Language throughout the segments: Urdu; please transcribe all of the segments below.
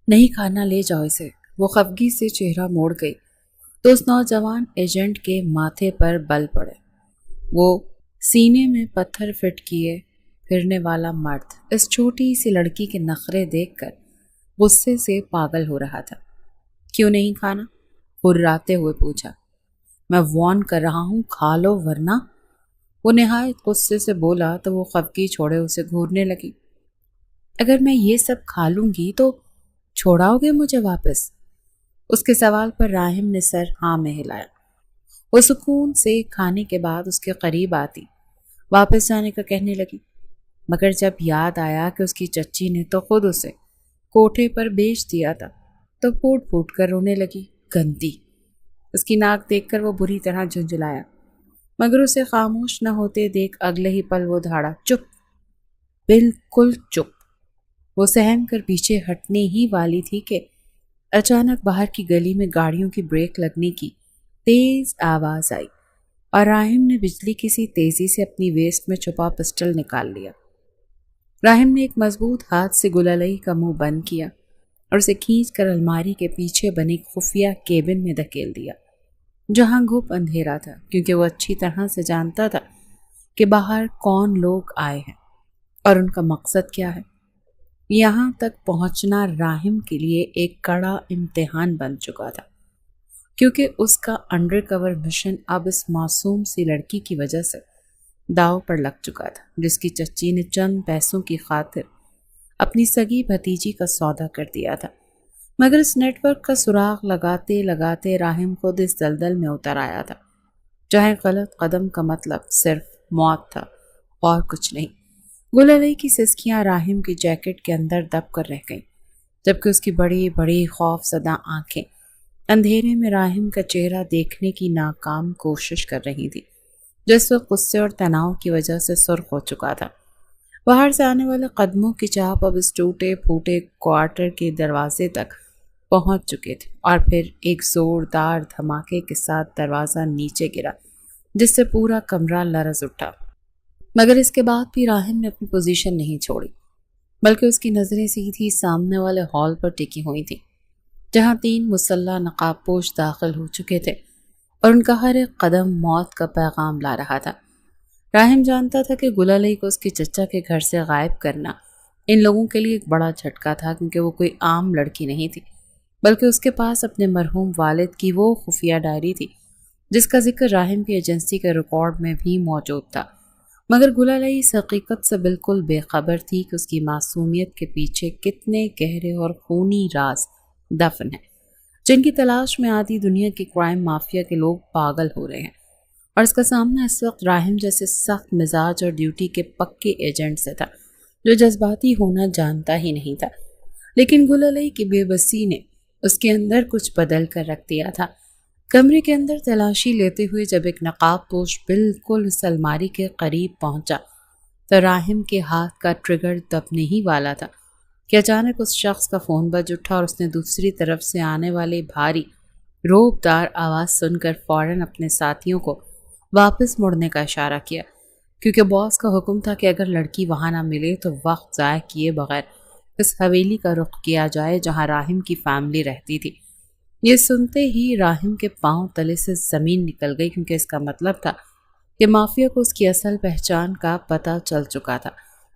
نہیں کھانا، لے جاؤ اسے۔ وہ خفگی سے چہرہ موڑ گئی تو اس نوجوان ایجنٹ کے ماتھے پر بل پڑے۔ وہ سینے میں پتھر فٹ کیے پھرنے والا مرد اس چھوٹی سی لڑکی کے نخرے دیکھ کر غصے سے پاگل ہو رہا تھا۔ کیوں نہیں کھانا؟ ہراتے ہوئے پوچھا۔ میں وارن کر رہا ہوں، کھا لو ورنہ۔ وہ نہایت غصے سے بولا تو وہ خفگی چھوڑے اسے گھورنے لگی۔ اگر میں یہ سب کھا لوں گی تو چھوڑاؤ گے مجھے واپس؟ اس کے سوال پر راہم نے سر ہاں میں ہلایا۔ وہ سکون سے کھانے کے بعد اس کے قریب آتی واپس جانے کا کہنے لگی، مگر جب یاد آیا کہ اس کی چچی نے تو خود اسے کوٹھے پر بیچ دیا تھا تو پھوٹ پھوٹ کر رونے لگی۔ گندی! اس کی ناک دیکھ کر وہ بری طرح جھنجھلایا، مگر اسے خاموش نہ ہوتے دیکھ اگلے ہی پل وہ دھاڑا، چپ! بالکل چپ! وہ سہم کر پیچھے ہٹنے ہی والی تھی کہ اچانک باہر کی گلی میں گاڑیوں کی بریک لگنے کی تیز آواز آئی اور راہم نے بجلی کی سی تیزی سے اپنی ویسٹ میں چھپا پسٹل نکال لیا۔ راہم نے ایک مضبوط ہاتھ سے گلالئی کا منہ بند کیا اور اسے کھینچ کر الماری کے پیچھے بنے خفیہ کیبن میں دھکیل دیا، جہاں گھپ اندھیرا تھا، کیونکہ وہ اچھی طرح سے جانتا تھا کہ باہر کون لوگ آئے ہیں اور ان کا مقصد کیا ہے۔ یہاں تک پہنچنا راہم کے لیے ایک کڑا امتحان بن چکا تھا، کیونکہ اس کا انڈر کور مشن اب اس معصوم سی لڑکی کی وجہ سے داؤ پر لگ چکا تھا، جس کی چچی نے چند پیسوں کی خاطر اپنی سگی بھتیجی کا سودا کر دیا تھا۔ مگر اس نیٹ ورک کا سراغ لگاتے لگاتے راہم خود اس دلدل میں اتر آیا تھا، جہاں غلط قدم کا مطلب صرف موت تھا اور کچھ نہیں۔ گلالئی کی سسکیاں راہم کی جیکٹ کے اندر دب کر رہ گئیں، جبکہ اس کی بڑی بڑی خوف زدہ آنکھیں اندھیرے میں راہم کا چہرہ دیکھنے کی ناکام کوشش کر رہی تھی، جو اس وقت غصے اور تناؤ کی وجہ سے سرخ ہو چکا تھا۔ باہر سے آنے والے قدموں کی چاپ اب اس ٹوٹے پھوٹے کوارٹر کے دروازے تک پہنچ چکے تھے، اور پھر ایک زوردار دھماکے کے ساتھ دروازہ نیچے گرا، جس سے پورا کمرہ لرز اٹھا۔ مگر اس کے بعد بھی راہم نے اپنی پوزیشن نہیں چھوڑی، بلکہ اس کی نظریں سیدھی سامنے والے ہال پر ٹکی ہوئی تھیں، جہاں 3 مسلح نقاب پوش داخل ہو چکے تھے اور ان کا ہر ایک قدم موت کا پیغام لا رہا تھا۔ راہم جانتا تھا کہ گلالئی کو اس کے چچا کے گھر سے غائب کرنا ان لوگوں کے لیے ایک بڑا جھٹکا تھا، کیونکہ وہ کوئی عام لڑکی نہیں تھی، بلکہ اس کے پاس اپنے مرحوم والد کی وہ خفیہ ڈائری تھی جس کا ذکر راہم کی ایجنسی کے ریکارڈ میں بھی موجود تھا۔ مگر گلالئی اس حقیقت سے بالکل بے خبر تھی کہ اس کی معصومیت کے پیچھے کتنے گہرے اور خونی راز دفن ہیں، جن کی تلاش میں آدھی دنیا کی کرائم مافیا کے لوگ پاگل ہو رہے ہیں، اور اس کا سامنا اس وقت راہم جیسے سخت مزاج اور ڈیوٹی کے پکے ایجنٹ سے تھا، جو جذباتی ہونا جانتا ہی نہیں تھا۔ لیکن گلالئی کی بے بسی نے اس کے اندر کچھ بدل کر رکھ دیا تھا۔ کمرے کے اندر تلاشی لیتے ہوئے جب ایک نقاب پوش بالکل اس الماری کے قریب پہنچا تو راہم کے ہاتھ کا ٹریگر دبنے ہی والا تھا کہ اچانک اس شخص کا فون بج اٹھا اور اس نے دوسری طرف سے آنے والی بھاری روبدار آواز سن کر فوراً اپنے ساتھیوں کو واپس مڑنے کا اشارہ کیا، کیونکہ باس کا حکم تھا کہ اگر لڑکی وہاں نہ ملے تو وقت ضائع کیے بغیر اس حویلی کا رخ کیا جائے جہاں راہم کی فیملی رہتی تھی۔ یہ سنتے ہی راہم کے پاؤں تلے سے زمین نکل گئی، کیونکہ اس کا مطلب تھا کہ مافیا کو اس کی اصل پہچان کا پتہ چل چکا تھا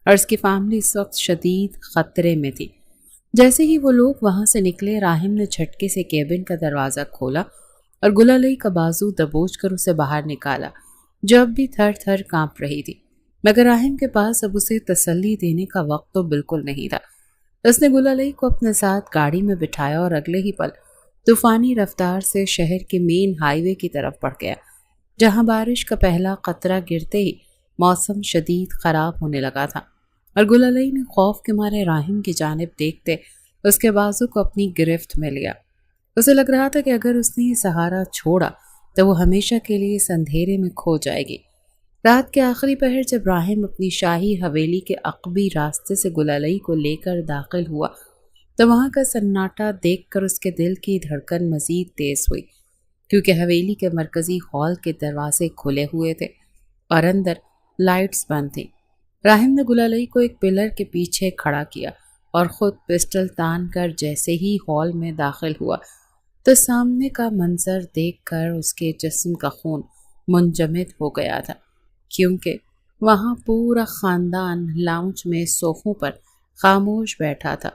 اور اس کی فیملی اس وقت شدید خطرے میں تھی۔ جیسے ہی وہ لوگ وہاں سے نکلے، راہم نے جھٹکے سے کیبن کا دروازہ کھولا اور گلالئی کا بازو دبوچ کر اسے باہر نکالا، جو اب بھی تھر تھر کانپ رہی تھی۔ مگر راہم کے پاس اب اسے تسلی دینے کا وقت تو بالکل نہیں تھا۔ اس نے گلالئی کو اپنے ساتھ گاڑی میں بٹھایا اور اگلے ہی پل طوفانی رفتار سے شہر کے مین ہائی وے کی طرف بڑھ گیا، جہاں بارش کا پہلا قطرہ گرتے ہی موسم شدید خراب ہونے لگا تھا، اور گلالئی نے خوف کے مارے راہم کی جانب دیکھتے اس کے بازو کو اپنی گرفت میں لیا۔ اسے لگ رہا تھا کہ اگر اس نے یہ سہارا چھوڑا تو وہ ہمیشہ کے لیے اس اندھیرے میں کھو جائے گی۔ رات کے آخری پہر جب راہم اپنی شاہی حویلی کے عقبی راستے سے گلالئی کو لے کر داخل ہوا تو وہاں کا سناٹا دیکھ کر اس کے دل کی دھڑکن مزید تیز ہوئی، کیونکہ حویلی کے مرکزی ہال کے دروازے کھلے ہوئے تھے اور اندر لائٹس بند تھیں۔ راہم نے گلالئی کو ایک پلر کے پیچھے کھڑا کیا اور خود پسٹل تان کر جیسے ہی ہال میں داخل ہوا تو سامنے کا منظر دیکھ کر اس کے جسم کا خون منجمد ہو گیا تھا، کیونکہ وہاں پورا خاندان لاؤنج میں صوفوں پر خاموش بیٹھا تھا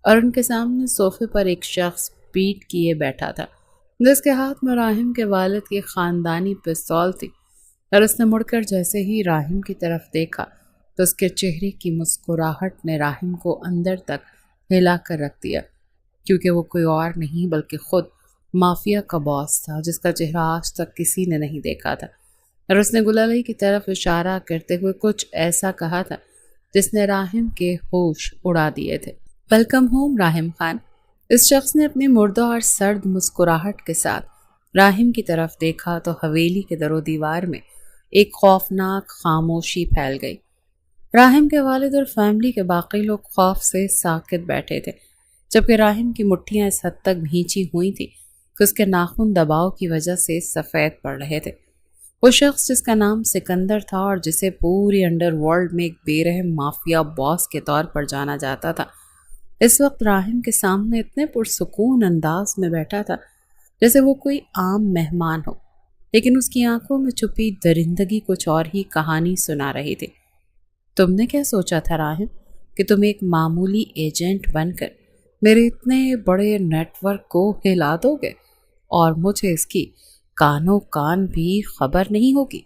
اور ان کے سامنے صوفے پر ایک شخص پیٹ کیے بیٹھا تھا جس کے ہاتھ میں راہم کے والد کی خاندانی پستول تھی، اور اس نے مڑ کر جیسے ہی راہم کی طرف دیکھا تو اس کے چہرے کی مسکراہٹ نے راہم کو اندر تک ہلا کر رکھ دیا، کیونکہ وہ کوئی اور نہیں بلکہ خود مافیا کا باس تھا جس کا چہرہ آج تک کسی نے نہیں دیکھا تھا، اور اس نے گلالئی کی طرف اشارہ کرتے ہوئے کچھ ایسا کہا تھا جس نے راہم کے ہوش اڑا دیے تھے۔ Welcome home راہم Khan. اس شخص نے اپنی مردہ اور سرد مسکراہٹ کے ساتھ راہم کی طرف دیکھا تو حویلی کے در و دیوار میں ایک خوفناک خاموشی پھیل گئی۔ راہم کے والد اور فیملی کے باقی لوگ خوف سے ساکت بیٹھے تھے، جبکہ راہم کی مٹھیاں اس حد تک بھینچی ہوئی تھیں کہ اس کے ناخن دباؤ کی وجہ سے سفید پڑ رہے تھے۔ وہ شخص جس کا نام سکندر تھا اور جسے پوری انڈر ورلڈ میں ایک بے رحم مافیا باس کے طور پر جانا جاتا تھا، اس وقت راہم کے سامنے اتنے پرسکون انداز میں بیٹھا تھا جیسے وہ کوئی عام مہمان ہو، لیکن اس کی آنکھوں میں چھپی درندگی کچھ اور ہی کہانی سنا رہی تھی۔ تم نے کیا سوچا تھا راہم کہ تم ایک معمولی ایجنٹ بن کر میرے اتنے بڑے نیٹ ورک کو ہلا دو گے اور مجھے اس کی کانوں کان بھی خبر نہیں ہوگی؟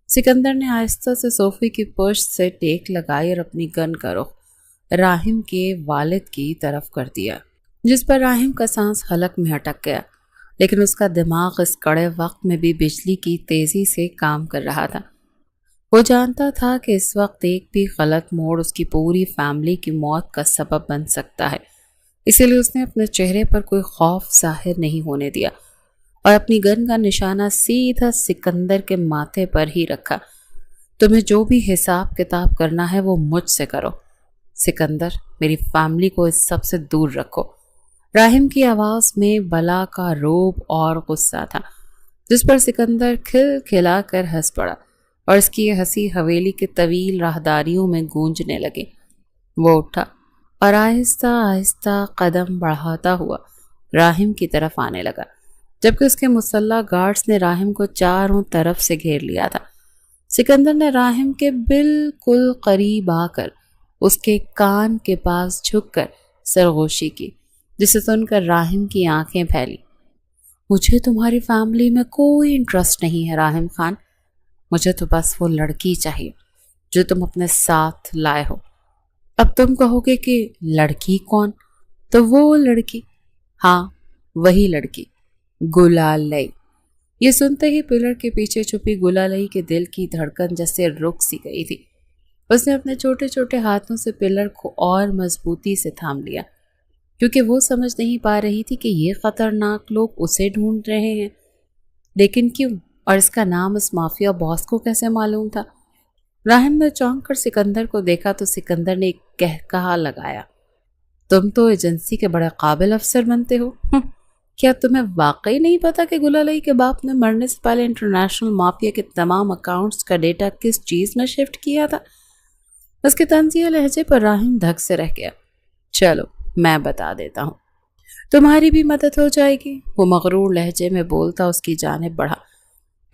سکندر نے آہستہ سے صوفے کی پشت سے ٹیک لگائی اور اپنی گن کا رخ راہم کے والد کی طرف کر دیا، جس پر راہم کا سانس حلق میں اٹک گیا، لیکن اس کا دماغ اس کڑے وقت میں بھی بجلی کی تیزی سے کام کر رہا تھا۔ وہ جانتا تھا کہ اس وقت ایک بھی غلط موڑ اس کی پوری فیملی کی موت کا سبب بن سکتا ہے، اسی لیے اس نے اپنے چہرے پر کوئی خوف ظاہر نہیں ہونے دیا اور اپنی گن کا نشانہ سیدھا سکندر کے ماتھے پر ہی رکھا۔ تمہیں جو بھی حساب کتاب کرنا ہے وہ مجھ سے کرو سکندر، میری فیملی کو اس سب سے دور رکھو۔ راہم کی آواز میں بلا کا روب اور غصہ تھا، جس پر سکندر کھل کھلا کر ہنس پڑا اور اس کی یہ ہنسی حویلی کے طویل راہداریوں میں گونجنے لگی۔ وہ اٹھا اور آہستہ آہستہ قدم بڑھاتا ہوا راہم کی طرف آنے لگا، جبکہ اس کے مسلح گارڈز نے راہم کو چاروں طرف سے گھیر لیا تھا۔ سکندر نے راہم کے بالکل قریب آ کر اس کے کان کے پاس جھک کر سرگوشی کی، جسے سن کر راہم کی آنکھیں پھیلی۔ مجھے تمہاری فیملی میں کوئی انٹرسٹ نہیں ہے راہم خان، مجھے تو بس وہ لڑکی چاہیے جو تم اپنے ساتھ لائے ہو۔ اب تم کہو گے کہ لڑکی کون؟ تو وہ لڑکی، ہاں وہی لڑکی، گلالئی۔ یہ سنتے ہی پلر کے پیچھے چھپی گلالئی کے دل کی دھڑکن جیسے رک سی گئی تھی۔ اس نے اپنے چھوٹے چھوٹے ہاتھوں سے پلر کو اور مضبوطی سے تھام لیا، کیونکہ وہ سمجھ نہیں پا رہی تھی کہ یہ خطرناک لوگ اسے ڈھونڈ رہے ہیں، لیکن کیوں، اور اس کا نام اس مافیا باس کو کیسے معلوم تھا؟ راہم نے چونک کر سکندر کو دیکھا تو سکندر نے ایک کہکہا لگایا، تم تو ایجنسی کے بڑے قابل افسر بنتے ہو۔ کیا تمہیں واقعی نہیں پتا کہ گلالئی کے باپ نے مرنے سے پہلے انٹرنیشنل مافیا کے تمام اکاؤنٹس کا ڈیٹا کس چیز میں شفٹ کیا تھا؟ اس کے طنزیہ لہجے پر راہم دھک سے رہ گیا۔ چلو میں بتا دیتا ہوں، تمہاری بھی مدد ہو جائے گی، وہ مغرور لہجے میں بولتا اس کی جانب بڑھا۔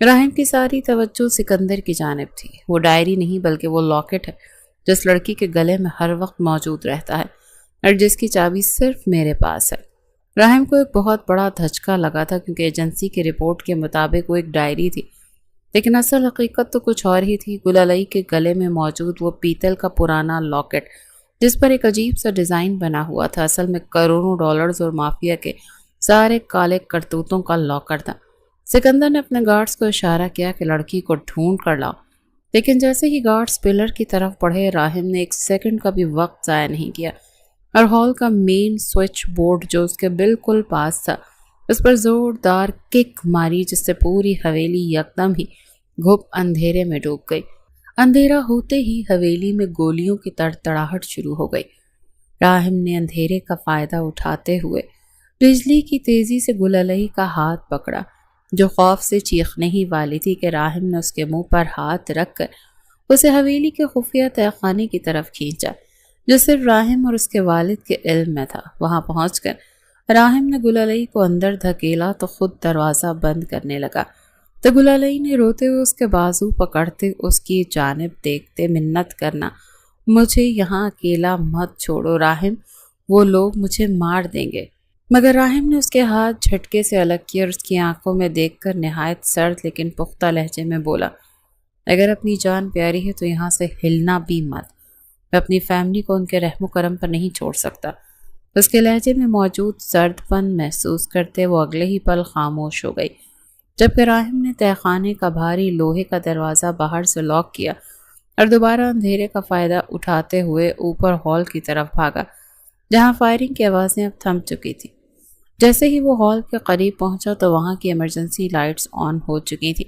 راہم کی ساری توجہ سکندر کی جانب تھی۔ وہ ڈائری نہیں بلکہ وہ لاکٹ ہے جس لڑکی کے گلے میں ہر وقت موجود رہتا ہے اور جس کی چابی صرف میرے پاس ہے۔ راہم کو ایک بہت بڑا دھچکا لگا تھا، کیونکہ ایجنسی کی رپورٹ کے مطابق وہ ایک ڈائری تھی، لیکن اصل حقیقت تو کچھ اور ہی تھی۔ گلالئی کے گلے میں موجود وہ پیتل کا پرانا لاکٹ جس پر ایک عجیب سا ڈیزائن بنا ہوا تھا، اصل میں کروڑوں ڈالرز اور مافیا کے سارے کالے کرتوتوں کا لاکر تھا۔ سکندر نے اپنے گارڈز کو اشارہ کیا کہ لڑکی کو ڈھونڈ کر لاؤ، لیکن جیسے ہی گارڈز پلر کی طرف بڑھے، راہم نے ایک سیکنڈ کا بھی وقت ضائع نہیں کیا اور ہال کا مین سوئچ بورڈ جو اس کے بالکل پاس تھا اس پر زوردار کک ماری، جس سے پوری حویلی یکدم ہی گھپ اندھیرے میں ڈوب گئی۔ اندھیرا ہوتے ہی حویلی میں گولیوں کی تڑتڑاہٹ شروع ہو گئی۔ راہم نے اندھیرے کا فائدہ اٹھاتے ہوئے بجلی کی تیزی سے گلالئی کا ہاتھ پکڑا، جو خوف سے چیخنے ہی والی تھی کہ راہم نے اس کے منہ پر ہاتھ رکھ کر اسے حویلی کے خفیہ تہہ خانے کی طرف کھینچا، جو صرف راہم اور اس کے والد کے علم میں تھا۔ وہاں پہنچ کر راہم نے گل علی کو اندر دھکیلا تو خود دروازہ بند کرنے لگا، تو گل علی نے روتے ہوئے اس کے بازو پکڑتے اس کی جانب دیکھتے منت کرنا، مجھے یہاں اکیلا مت چھوڑو راہم، وہ لوگ مجھے مار دیں گے۔ مگر راہم نے اس کے ہاتھ جھٹکے سے الگ کیے اور اس کی آنکھوں میں دیکھ کر نہایت سرد لیکن پختہ لہجے میں بولا، اگر اپنی جان پیاری ہے تو یہاں سے ہلنا بھی مت، میں اپنی فیملی کو ان کے رحم و کرم پر نہیں چھوڑ سکتا۔ اس کے لہجے میں موجود سرد پن محسوس کرتے وہ اگلے ہی پل خاموش ہو گئی، جبکہ راہم نے تہہ خانے کا بھاری لوہے کا دروازہ باہر سے لاک کیا اور دوبارہ اندھیرے کا فائدہ اٹھاتے ہوئے اوپر ہال کی طرف بھاگا، جہاں فائرنگ کی آوازیں اب تھم چکی تھی۔ جیسے ہی وہ ہال کے قریب پہنچا تو وہاں کی ایمرجنسی لائٹس آن ہو چکی تھی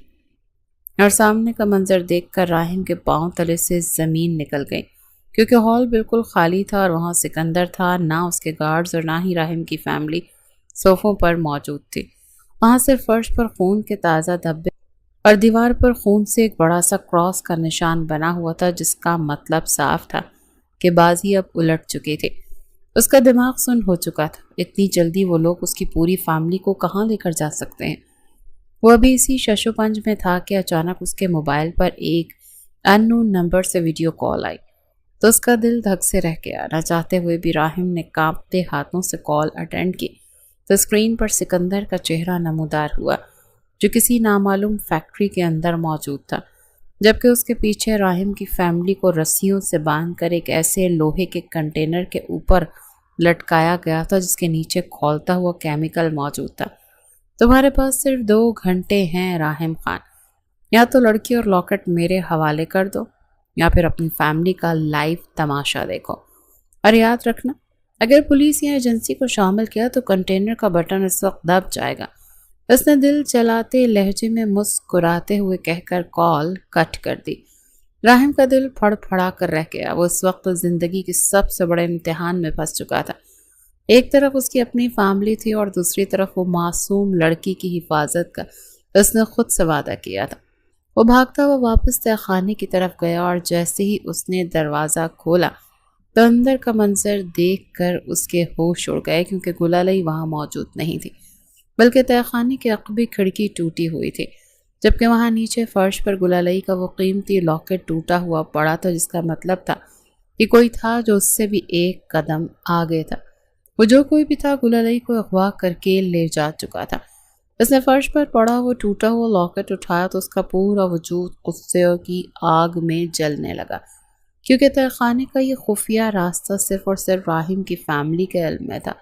اور سامنے کا منظر دیکھ کر راہم کے پاؤں تلے سے زمین نکل گئی، کیونکہ ہال بالکل خالی تھا اور وہاں سکندر تھا، نہ اس کے گارڈز اور نہ ہی راہم کی فیملی صوفوں پر موجود تھی۔ وہاں سے فرش پر خون کے تازہ دھبے اور دیوار پر خون سے ایک بڑا سا کراس کا نشان بنا ہوا تھا، جس کا مطلب صاف تھا کہ بازی اب الٹ چکی تھی۔ اس کا دماغ سن ہو چکا تھا، اتنی جلدی وہ لوگ اس کی پوری فیملی کو کہاں لے کر جا سکتے ہیں۔ وہ ابھی اسی شش و پنج میں تھا کہ اچانک اس کے موبائل پر ایک ان نون نمبر سے ویڈیو کال آئی، تو اس کا دل دھک سے رہ گیا۔ نہ چاہتے ہوئے بھی راہم نے کانپتے ہاتھوں سے کال اٹینڈ کی تو اسکرین پر سکندر کا چہرہ نمودار ہوا، جو کسی نامعلوم فیکٹری کے اندر موجود تھا، جبکہ اس کے پیچھے راہم کی فیملی کو رسیوں سے باندھ کر ایک ایسے لوہے کے کنٹینر کے اوپر لٹکایا گیا تھا جس کے نیچے کھولتا ہوا کیمیکل موجود تھا۔ تمہارے پاس صرف 2 گھنٹے ہیں راہم خان، یا تو لڑکی اور لاکٹ میرے حوالے کر دو یا پھر اپنی فیملی کا لائیو تماشا دیکھو، اور یاد رکھنا اگر پولیس یا ایجنسی کو شامل کیا تو کنٹینر کا بٹن اس وقت دب جائے گا۔ اس نے دل چلاتے لہجے میں مسکراتے ہوئے کہہ کر کال کٹ کر دی۔ راہم کا دل پھڑ پھڑا کر رہ گیا۔ وہ اس وقت زندگی کے سب سے بڑے امتحان میں پھنس چکا تھا۔ ایک طرف اس کی اپنی فیملی تھی اور دوسری طرف وہ معصوم لڑکی کی حفاظت کا اس نے خود سے وعدہ کیا تھا۔ وہ بھاگتا ہوا واپس تہہ خانے کی طرف گیا اور جیسے ہی اس نے دروازہ کھولا تو اندر کا منظر دیکھ کر اس کے ہوش اڑ گئے، کیونکہ گل علی وہاں موجود نہیں تھی، بلکہ تہہ خانے کی عقبی کھڑکی ٹوٹی ہوئی تھی، جبکہ وہاں نیچے فرش پر گل علی کا وہ قیمتی لاکٹ ٹوٹا ہوا پڑا تھا، جس کا مطلب تھا کہ کوئی تھا جو اس سے بھی ایک قدم آگے تھا۔ وہ جو کوئی بھی تھا گل علی کو اغوا کر کے لے جا چکا تھا۔ اس نے فرش پر پڑا وہ ٹوٹا ہوا لاکٹ اٹھایا تو اس کا پورا وجود غصے کی آگ میں جلنے لگا، کیونکہ تہہ خانے کا یہ خفیہ راستہ صرف اور صرف راہم کی فیملی کے علم میں تھا،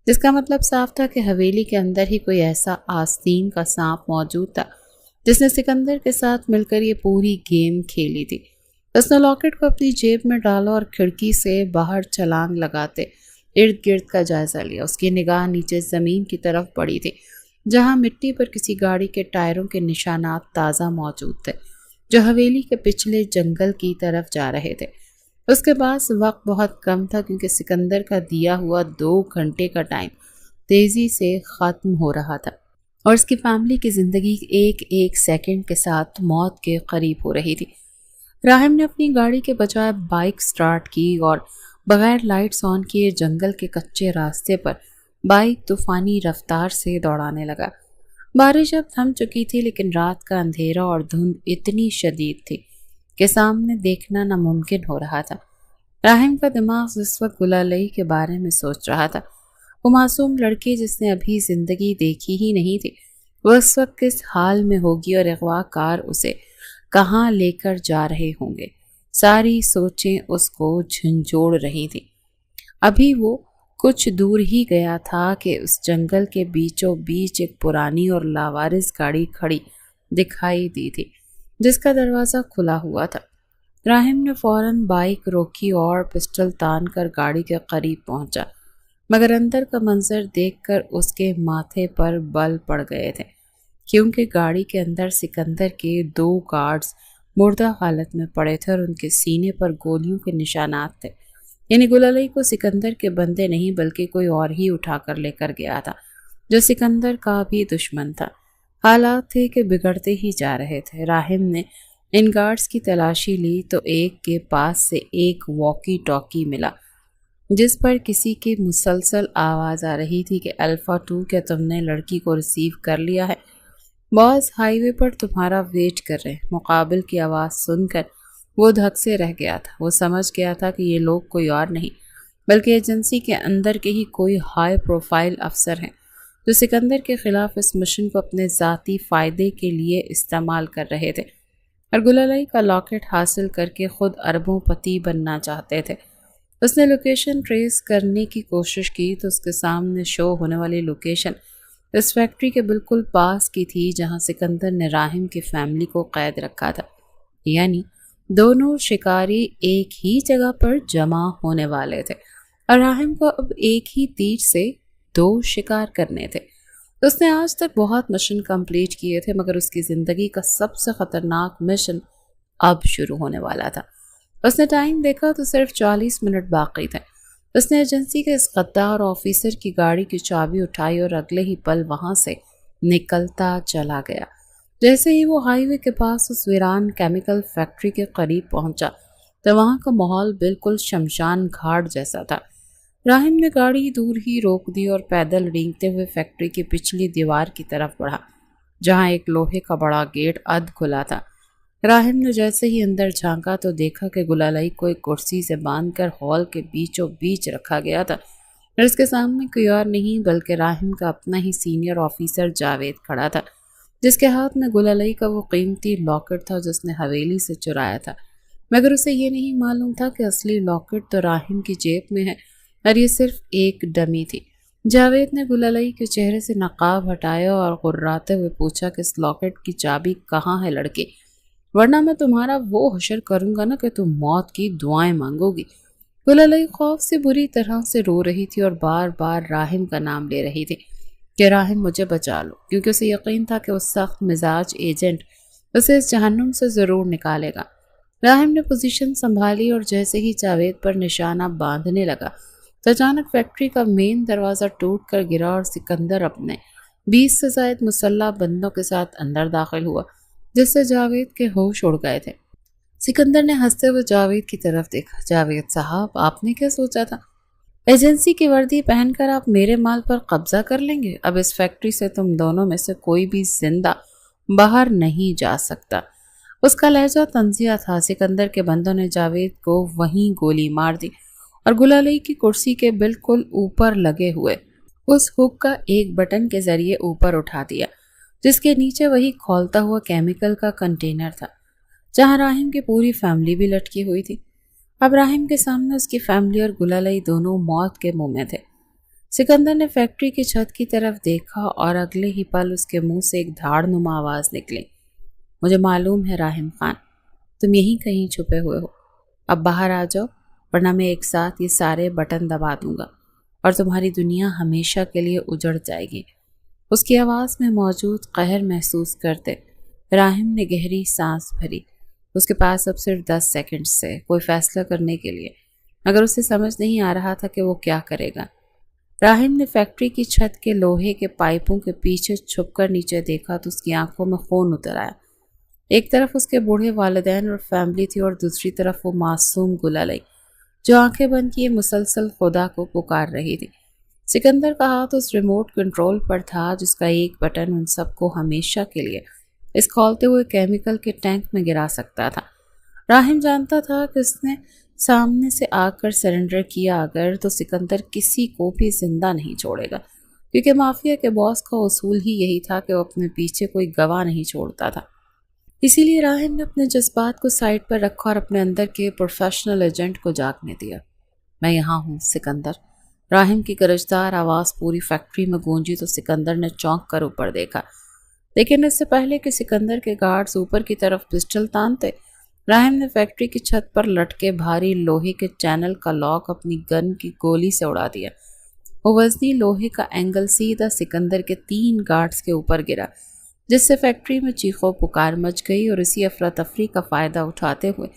جس کا مطلب صاف تھا کہ حویلی کے اندر ہی کوئی ایسا آستین کا سانپ موجود تھا جس نے سکندر کے ساتھ مل کر یہ پوری گیم کھیلی تھی۔ اس نے لاکٹ کو اپنی جیب میں ڈالا اور کھڑکی سے باہر چھلانگ لگاتے ارد گرد کا جائزہ لیا۔ اس کی نگاہ نیچے زمین کی طرف پڑی تھی، جہاں مٹی پر کسی گاڑی کے ٹائروں کے نشانات تازہ موجود تھے، جو حویلی کے پچھلے جنگل کی طرف جا رہے تھے۔ اس کے پاس وقت بہت کم تھا، کیونکہ سکندر کا دیا ہوا 2 گھنٹے کا ٹائم تیزی سے ختم ہو رہا تھا اور اس کی فیملی کی زندگی ایک ایک سیکنڈ کے ساتھ موت کے قریب ہو رہی تھی۔ راہم نے اپنی گاڑی کے بجائے بائک سٹارٹ کی اور بغیر لائٹس آن کیے جنگل کے کچے راستے پر بائک طوفانی رفتار سے دوڑانے لگا۔ بارش اب تھم چکی تھی، لیکن رات کا اندھیرا اور دھند اتنی شدید تھی کہ سامنے دیکھنا ناممکن ہو رہا تھا۔ راہم کا دماغ اس وقت گل علی کے بارے میں سوچ رہا تھا۔ وہ معصوم لڑکی جس نے ابھی زندگی دیکھی ہی نہیں تھی، وہ اس وقت کس حال میں ہوگی اور اغوا کار اسے کہاں لے کر جا رہے ہوں گے۔ ساری سوچیں اس کو جھنجھوڑ رہی تھی۔ ابھی وہ کچھ دور ہی گیا تھا کہ اس جنگل کے بیچوں بیچ ایک پرانی اور لاوارث گاڑی کھڑی دکھائی دی تھی، جس کا دروازہ کھلا ہوا تھا۔ راہم نے فوراً بائک روکی اور پسٹل تان کر گاڑی کے قریب پہنچا، مگر اندر کا منظر دیکھ کر اس کے ماتھے پر بل پڑ گئے تھے، کیونکہ گاڑی کے اندر سکندر کے 2 گارڈز مردہ حالت میں پڑے تھے اور ان کے سینے پر گولیوں کے نشانات تھے۔ یعنی گل علی کو سکندر کے بندے نہیں بلکہ کوئی اور ہی اٹھا کر لے کر گیا تھا، جو سکندر کا بھی دشمن تھا۔ حالات تھے کہ بگڑتے ہی جا رہے تھے۔ راہم نے ان گارڈز کی تلاشی لی تو ایک کے پاس سے ایک واکی ٹاکی ملا جس پر کسی کی مسلسل آواز آ رہی تھی کہ الفا 2 کیا تم نے لڑکی کو ریسیو کر لیا ہے؟ باس ہائی وے پر تمہارا ویٹ کر رہے۔ مقابل کی آواز سن کر وہ دھک سے رہ گیا تھا۔ وہ سمجھ گیا تھا کہ یہ لوگ کوئی اور نہیں بلکہ ایجنسی کے اندر کے ہی کوئی ہائی پروفائل افسر ہیں جو سکندر کے خلاف اس مشن کو اپنے ذاتی فائدے کے لیے استعمال کر رہے تھے اور گلالئی کا لاکٹ حاصل کر کے خود اربوں پتی بننا چاہتے تھے۔ اس نے لوکیشن ٹریس کرنے کی کوشش کی تو اس کے سامنے شو ہونے والی لوکیشن اس فیکٹری کے بالکل پاس کی تھی جہاں سکندر نے راہم کی فیملی کو قید رکھا تھا، یعنی دونوں شکاری ایک ہی جگہ پر جمع ہونے والے تھے اور راہم کو اب ایک ہی تیر سے 2 شکار کرنے تھے۔ اس نے آج تک بہت مشن کمپلیٹ کیے تھے مگر اس کی زندگی کا سب سے خطرناک مشن اب شروع ہونے والا تھا۔ اس نے ٹائم دیکھا تو صرف 40 منٹ باقی تھے۔ اس نے ایجنسی کے اس غدار آفیسر کی گاڑی کی چابی اٹھائی اور اگلے ہی پل وہاں سے نکلتا چلا گیا۔ جیسے ہی وہ ہائی وے کے پاس اس ویران کیمیکل فیکٹری کے قریب پہنچا تو وہاں کا ماحول بالکل شمشان گھاٹ جیسا تھا۔ راہم نے گاڑی دور ہی روک دی اور پیدل رینگتے ہوئے فیکٹری کی پچھلی دیوار کی طرف بڑھا جہاں ایک لوہے کا بڑا گیٹ ادھ کھلا تھا۔ راہم نے جیسے ہی اندر جھانکا تو دیکھا کہ گلالئی کو ایک کرسی سے باندھ کر ہال کے بیچوں بیچ رکھا گیا تھا اور اس کے سامنے کوئی اور نہیں بلکہ راہم کا اپنا ہی سینئر آفیسر جاوید کھڑا تھا جس کے ہاتھ میں گلالئی کا وہ قیمتی لاکٹ تھا جس نے حویلی سے چرایا تھا، مگر اسے یہ نہیں معلوم تھا کہ اصلی لاکٹ تو راہم کی جیب میں ہے اور یہ صرف ایک ڈمی تھی۔ جاوید نے گلالئی کے چہرے سے نقاب ہٹایا اور غراتے ہوئے پوچھا کہ اس لاکٹ کی چابی کہاں ہے لڑکی، ورنہ میں تمہارا وہ حشر کروں گا نا کہ تم موت کی دعائیں مانگو گی۔ گلالئی خوف سے بری طرح سے رو رہی تھی اور بار بار راہم کا نام لے رہی تھی کہ راہم مجھے بچا لو، کیونکہ اسے یقین تھا کہ وہ سخت مزاج ایجنٹ اسے اس جہنم سے ضرور نکالے گا۔ راہم نے پوزیشن سنبھالی اور جیسے ہی جاوید پر نشانہ باندھنے لگا تو اچانک فیکٹری کا مین دروازہ ٹوٹ کر گرا اور سکندر اپنے 20 سے زائد مسلح بندوں کے ساتھ اندر داخل ہوا جس سے جاوید کے ہوش اڑ گئے تھے۔ سکندر نے ہنستے ہوئے جاوید کی طرف دیکھا۔ جاوید صاحب، آپ نے کیا سوچا تھا؟ ایجنسی کی وردی پہن کر آپ میرے مال پر قبضہ کر لیں گے؟ اب اس فیکٹری سے تم دونوں میں سے کوئی بھی زندہ باہر نہیں جا سکتا۔ اس کا لہجہ طنزیہ تھا۔ سکندر کے بندوں نے جاوید کو وہیں گولی مار دی اور گلالئی کی کرسی کے بالکل اوپر لگے ہوئے اس ہک کا ایک بٹن کے ذریعے اوپر اٹھا دیا جس کے نیچے وہی کھولتا ہوا کیمیکل کا کنٹینر تھا جہاں راہم کی پوری فیملی بھی لٹکی ہوئی تھی۔ اب راہم کے سامنے اس کی فیملی اور گلالئی دونوں موت کے منہ میں تھے۔ سکندر نے فیکٹری کی چھت کی طرف دیکھا اور اگلے ہی پل اس کے منہ سے ایک دھاڑ نما آواز نکلی۔ مجھے معلوم ہے راہم خان، تم یہیں کہیں چھپے ہوئے ہو۔ اب باہر آ جاؤ ورنہ میں ایک ساتھ یہ سارے بٹن دبا دوں گا اور تمہاری دنیا ہمیشہ کے لیے اجڑ جائے گی۔ اس کی آواز میں موجود قہر محسوس کرتے راہم نے گہری سانس بھری۔ اس کے پاس اب صرف 10 سیکنڈ سے کوئی فیصلہ کرنے کے لیے، مگر اسے سمجھ نہیں آ رہا تھا کہ وہ کیا کرے گا۔ راہم نے فیکٹری کی چھت کے لوہے کے پائپوں کے پیچھے چھپ کر نیچے دیکھا تو اس کی آنکھوں میں خون اتر آیا۔ ایک طرف اس کے بوڑھے والدین اور فیملی تھی اور دوسری طرف وہ معصوم گلالئی جو آنکھیں بند کیے مسلسل خدا کو پکار رہی تھی۔ سکندر کا ہاتھ اس ریموٹ کنٹرول پر تھا جس کا ایک بٹن ان سب کو ہمیشہ کے لیے اس کھولتے ہوئے کیمیکل کے ٹینک میں گرا سکتا تھا۔ راہم جانتا تھا کہ اس نے سامنے سے آ کر سرنڈر کیا اگر تو سکندر کسی کو بھی زندہ نہیں چھوڑے گا، کیونکہ مافیا کے باس کا اصول ہی یہی تھا کہ وہ اپنے پیچھے کوئی گواہ نہیں چھوڑتا تھا۔ اسی لیے راہم نے اپنے جذبات کو سائڈ پر رکھا اور اپنے اندر کے پروفیشنل ایجنٹ کو جاگنے دیا۔ میں یہاں ہوں سکندر۔ راہم کی گرجدار آواز پوری فیکٹری میں گونجی تو سکندر نے چونک کر اوپر دیکھا، لیکن اس سے پہلے کہ سکندر کے گارڈز اوپر کی طرف پسٹل تانتے، راہم نے فیکٹری کی چھت پر لٹکے بھاری لوہے کے چینل کا لاک اپنی گن کی گولی سے اڑا دیا۔ وہ وزنی لوہے کا اینگل سیدھا سکندر کے 3 گارڈز کے اوپر گرا جس سے فیکٹری میں چیخو پکار مچ گئی اور اسی افراتفری کا فائدہ اٹھاتے ہوئے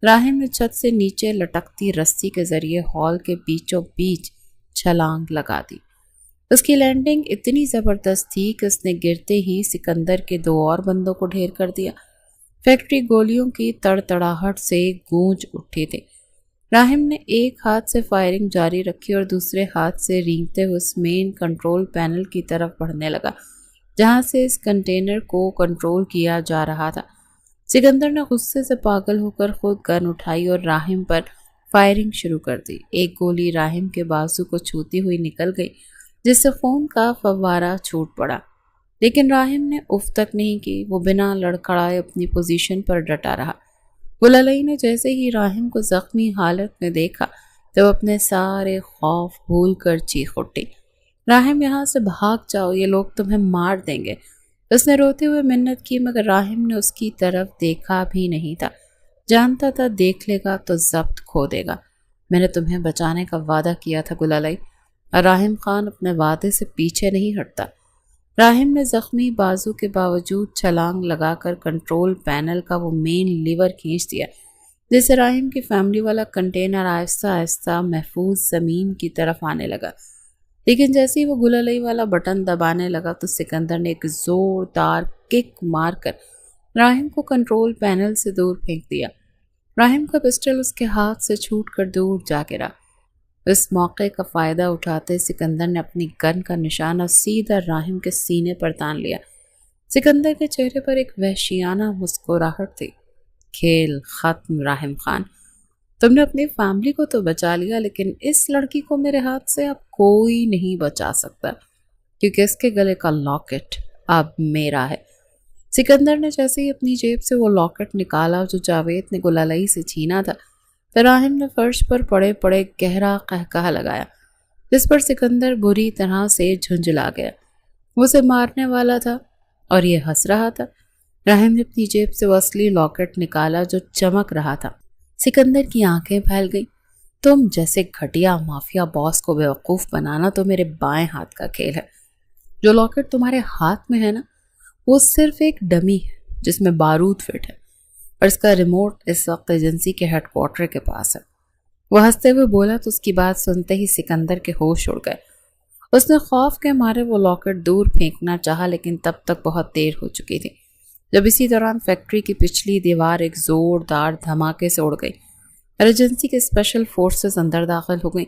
راہم نے چھت سے نیچے لٹکتی رسی کے ذریعے ہال کے بیچوں بیچ چھلانگ لگا دی۔ اس کی لینڈنگ اتنی زبردست تھی کہ اس نے گرتے ہی سکندر کے 2 اور بندوں کو ڈھیر کر دیا۔ فیکٹری گولیوں کی تڑتڑاہٹ سے گونج اٹھی تھی۔ راہم نے ایک ہاتھ سے فائرنگ جاری رکھی اور دوسرے ہاتھ سے رینگتے ہوئے اس مین کنٹرول پینل کی طرف بڑھنے لگا جہاں سے اس کنٹینر کو کنٹرول کیا جا رہا تھا۔ سکندر نے غصے سے پاگل ہو کر خود گن اٹھائی اور راہم پر فائرنگ شروع کر دی۔ ایک گولی راہم کے بازو کو چھوتی ہوئی نکل گئی جس سے خون کا فوارہ چھوٹ پڑا، لیکن راہم نے اف تک نہیں کی۔ وہ بنا لڑکھڑائے اپنی پوزیشن پر ڈٹا رہا۔ گلالئی نے جیسے ہی راہم کو زخمی حالت میں دیکھا تو اپنے سارے خوف بھول کر چیخ اٹھی، راہم یہاں سے بھاگ جاؤ، یہ لوگ تمہیں مار دیں گے۔ اس نے روتے ہوئے منت کی مگر راہم نے اس کی طرف دیکھا بھی نہیں تھا۔ جانتا تھا دیکھ لے گا تو ضبط کھو دے گا۔ میں نے تمہیں بچانے کا وعدہ کیا تھا گلالئی، اور راہم خان اپنے وعدے سے پیچھے نہیں ہٹتا۔ راہم نے زخمی بازو کے باوجود چھلانگ لگا کر کنٹرول پینل کا وہ مین لیور کھینچ دیا جس سے راہم کی فیملی والا کنٹینر آہستہ آہستہ محفوظ زمین کی طرف آنے لگا۔ لیکن جیسے ہی وہ گلالئی والا بٹن دبانے لگا تو سکندر نے ایک زوردار کک مار کر راہم کو کنٹرول پینل سے دور پھینک دیا۔ راہم کا پسٹل اس کے ہاتھ سے چھوٹ کر دور جا گرا۔ اس موقع کا فائدہ اٹھاتے سکندر نے اپنی گن کا نشانہ سیدھا راہم کے سینے پر تان لیا۔ سکندر کے چہرے پر ایک وحشیانہ مسکراہٹ تھی۔ کھیل ختم راہم خان، تم نے اپنی فیملی کو تو بچا لیا لیکن اس لڑکی کو میرے ہاتھ سے اب کوئی نہیں بچا سکتا کیونکہ اس کے گلے کا لاکٹ اب میرا ہے۔ سکندر نے جیسے ہی اپنی جیب سے وہ لاکٹ نکالا جو جاوید نے گلالئی سے چھینا تھا تو راہم نے فرش پر پڑے پڑے گہرا قہقہہ لگایا جس پر سکندر بری طرح سے جھنجلا گیا۔ وہ اسے مارنے والا تھا اور یہ ہنس رہا تھا۔ راہم نے اپنی جیب سے وہ اصلی لاکٹ نکالا جو چمک رہا تھا۔ سکندر کی آنکھیں پھیل گئیں۔ تم جیسے گھٹیا مافیا باس کو بیوقوف بنانا تو میرے بائیں ہاتھ کا کھیل ہے۔ جو لاکٹ تمہارے ہاتھ میں ہے نا وہ صرف ایک ڈمی ہے جس میں بارود فٹ ہے اور اس کا ریموٹ اس وقت ایجنسی کے ہیڈ کوارٹر کے پاس ہے۔ وہ ہنستے ہوئے بولا تو اس کی بات سنتے ہی سکندر کے ہوش اڑ گئے۔ اس نے خوف کے مارے وہ لاکٹ دور پھینکنا چاہا لیکن تب تک بہت دیر ہو چکی تھی جب اسی دوران فیکٹری کی پچھلی دیوار ایک زوردار دھماکے سے اڑ گئی اور ایجنسی کے اسپیشل فورسز اندر داخل ہو گئیں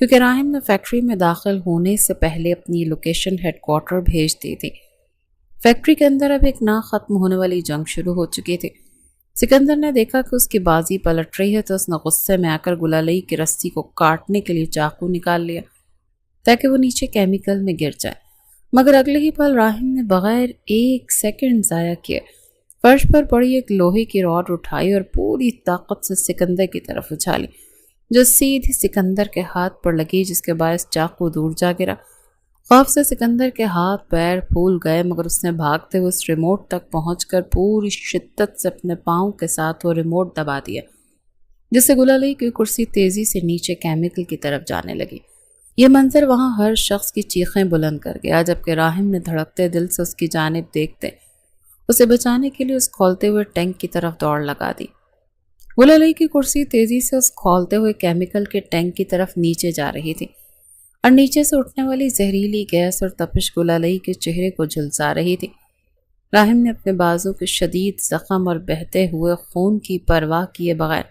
کیونکہ راہم نے فیکٹری میں داخل ہونے سے پہلے اپنی لوکیشن ہیڈ کوارٹر بھیج دی تھی۔ فیکٹری کے اندر اب ایک نہ ختم ہونے والی جنگ شروع ہو چکی تھی۔ سکندر نے دیکھا کہ اس کی بازی پلٹ رہی ہے تو اس نے غصے میں آ کر گلالئی کی رسی کو کاٹنے کے لیے چاقو نکال لیا تاکہ وہ نیچے کیمیکل میں گر جائے، مگر اگلے ہی پل راہم نے بغیر ایک سیکنڈ ضائع کیے فرش پر پڑی ایک لوہے کی راڈ اٹھائی اور پوری طاقت سے سکندر کی طرف اچھالی جو سیدھی سکندر کے ہاتھ پر لگی جس کے باعث چاقو دور جا گرا۔ خوف سے سکندر کے ہاتھ پیر پھول گئے مگر اس نے بھاگتے ہوئے اس ریموٹ تک پہنچ کر پوری شدت سے اپنے پاؤں کے ساتھ وہ ریموٹ دبا دیا جس سے گلالئی کی کرسی تیزی سے نیچے کیمیکل کی طرف جانے لگی۔ یہ منظر وہاں ہر شخص کی چیخیں بلند کر گیا جبکہ راہم نے دھڑکتے دل سے اس کی جانب دیکھتے اسے بچانے کے لیے اس کھولتے ہوئے ٹینک کی طرف دوڑ لگا دی۔ گلالئی کی کرسی تیزی سے اس کھولتے ہوئے کیمیکل کے ٹینک کی طرف نیچے جا رہی تھی اور نیچے سے اٹھنے والی زہریلی گیس اور تپش گلالئی کے چہرے کو جھلسا رہی تھی۔ راہم نے اپنے بازو کے شدید زخم اور بہتے ہوئے خون کی پرواہ کیے بغیر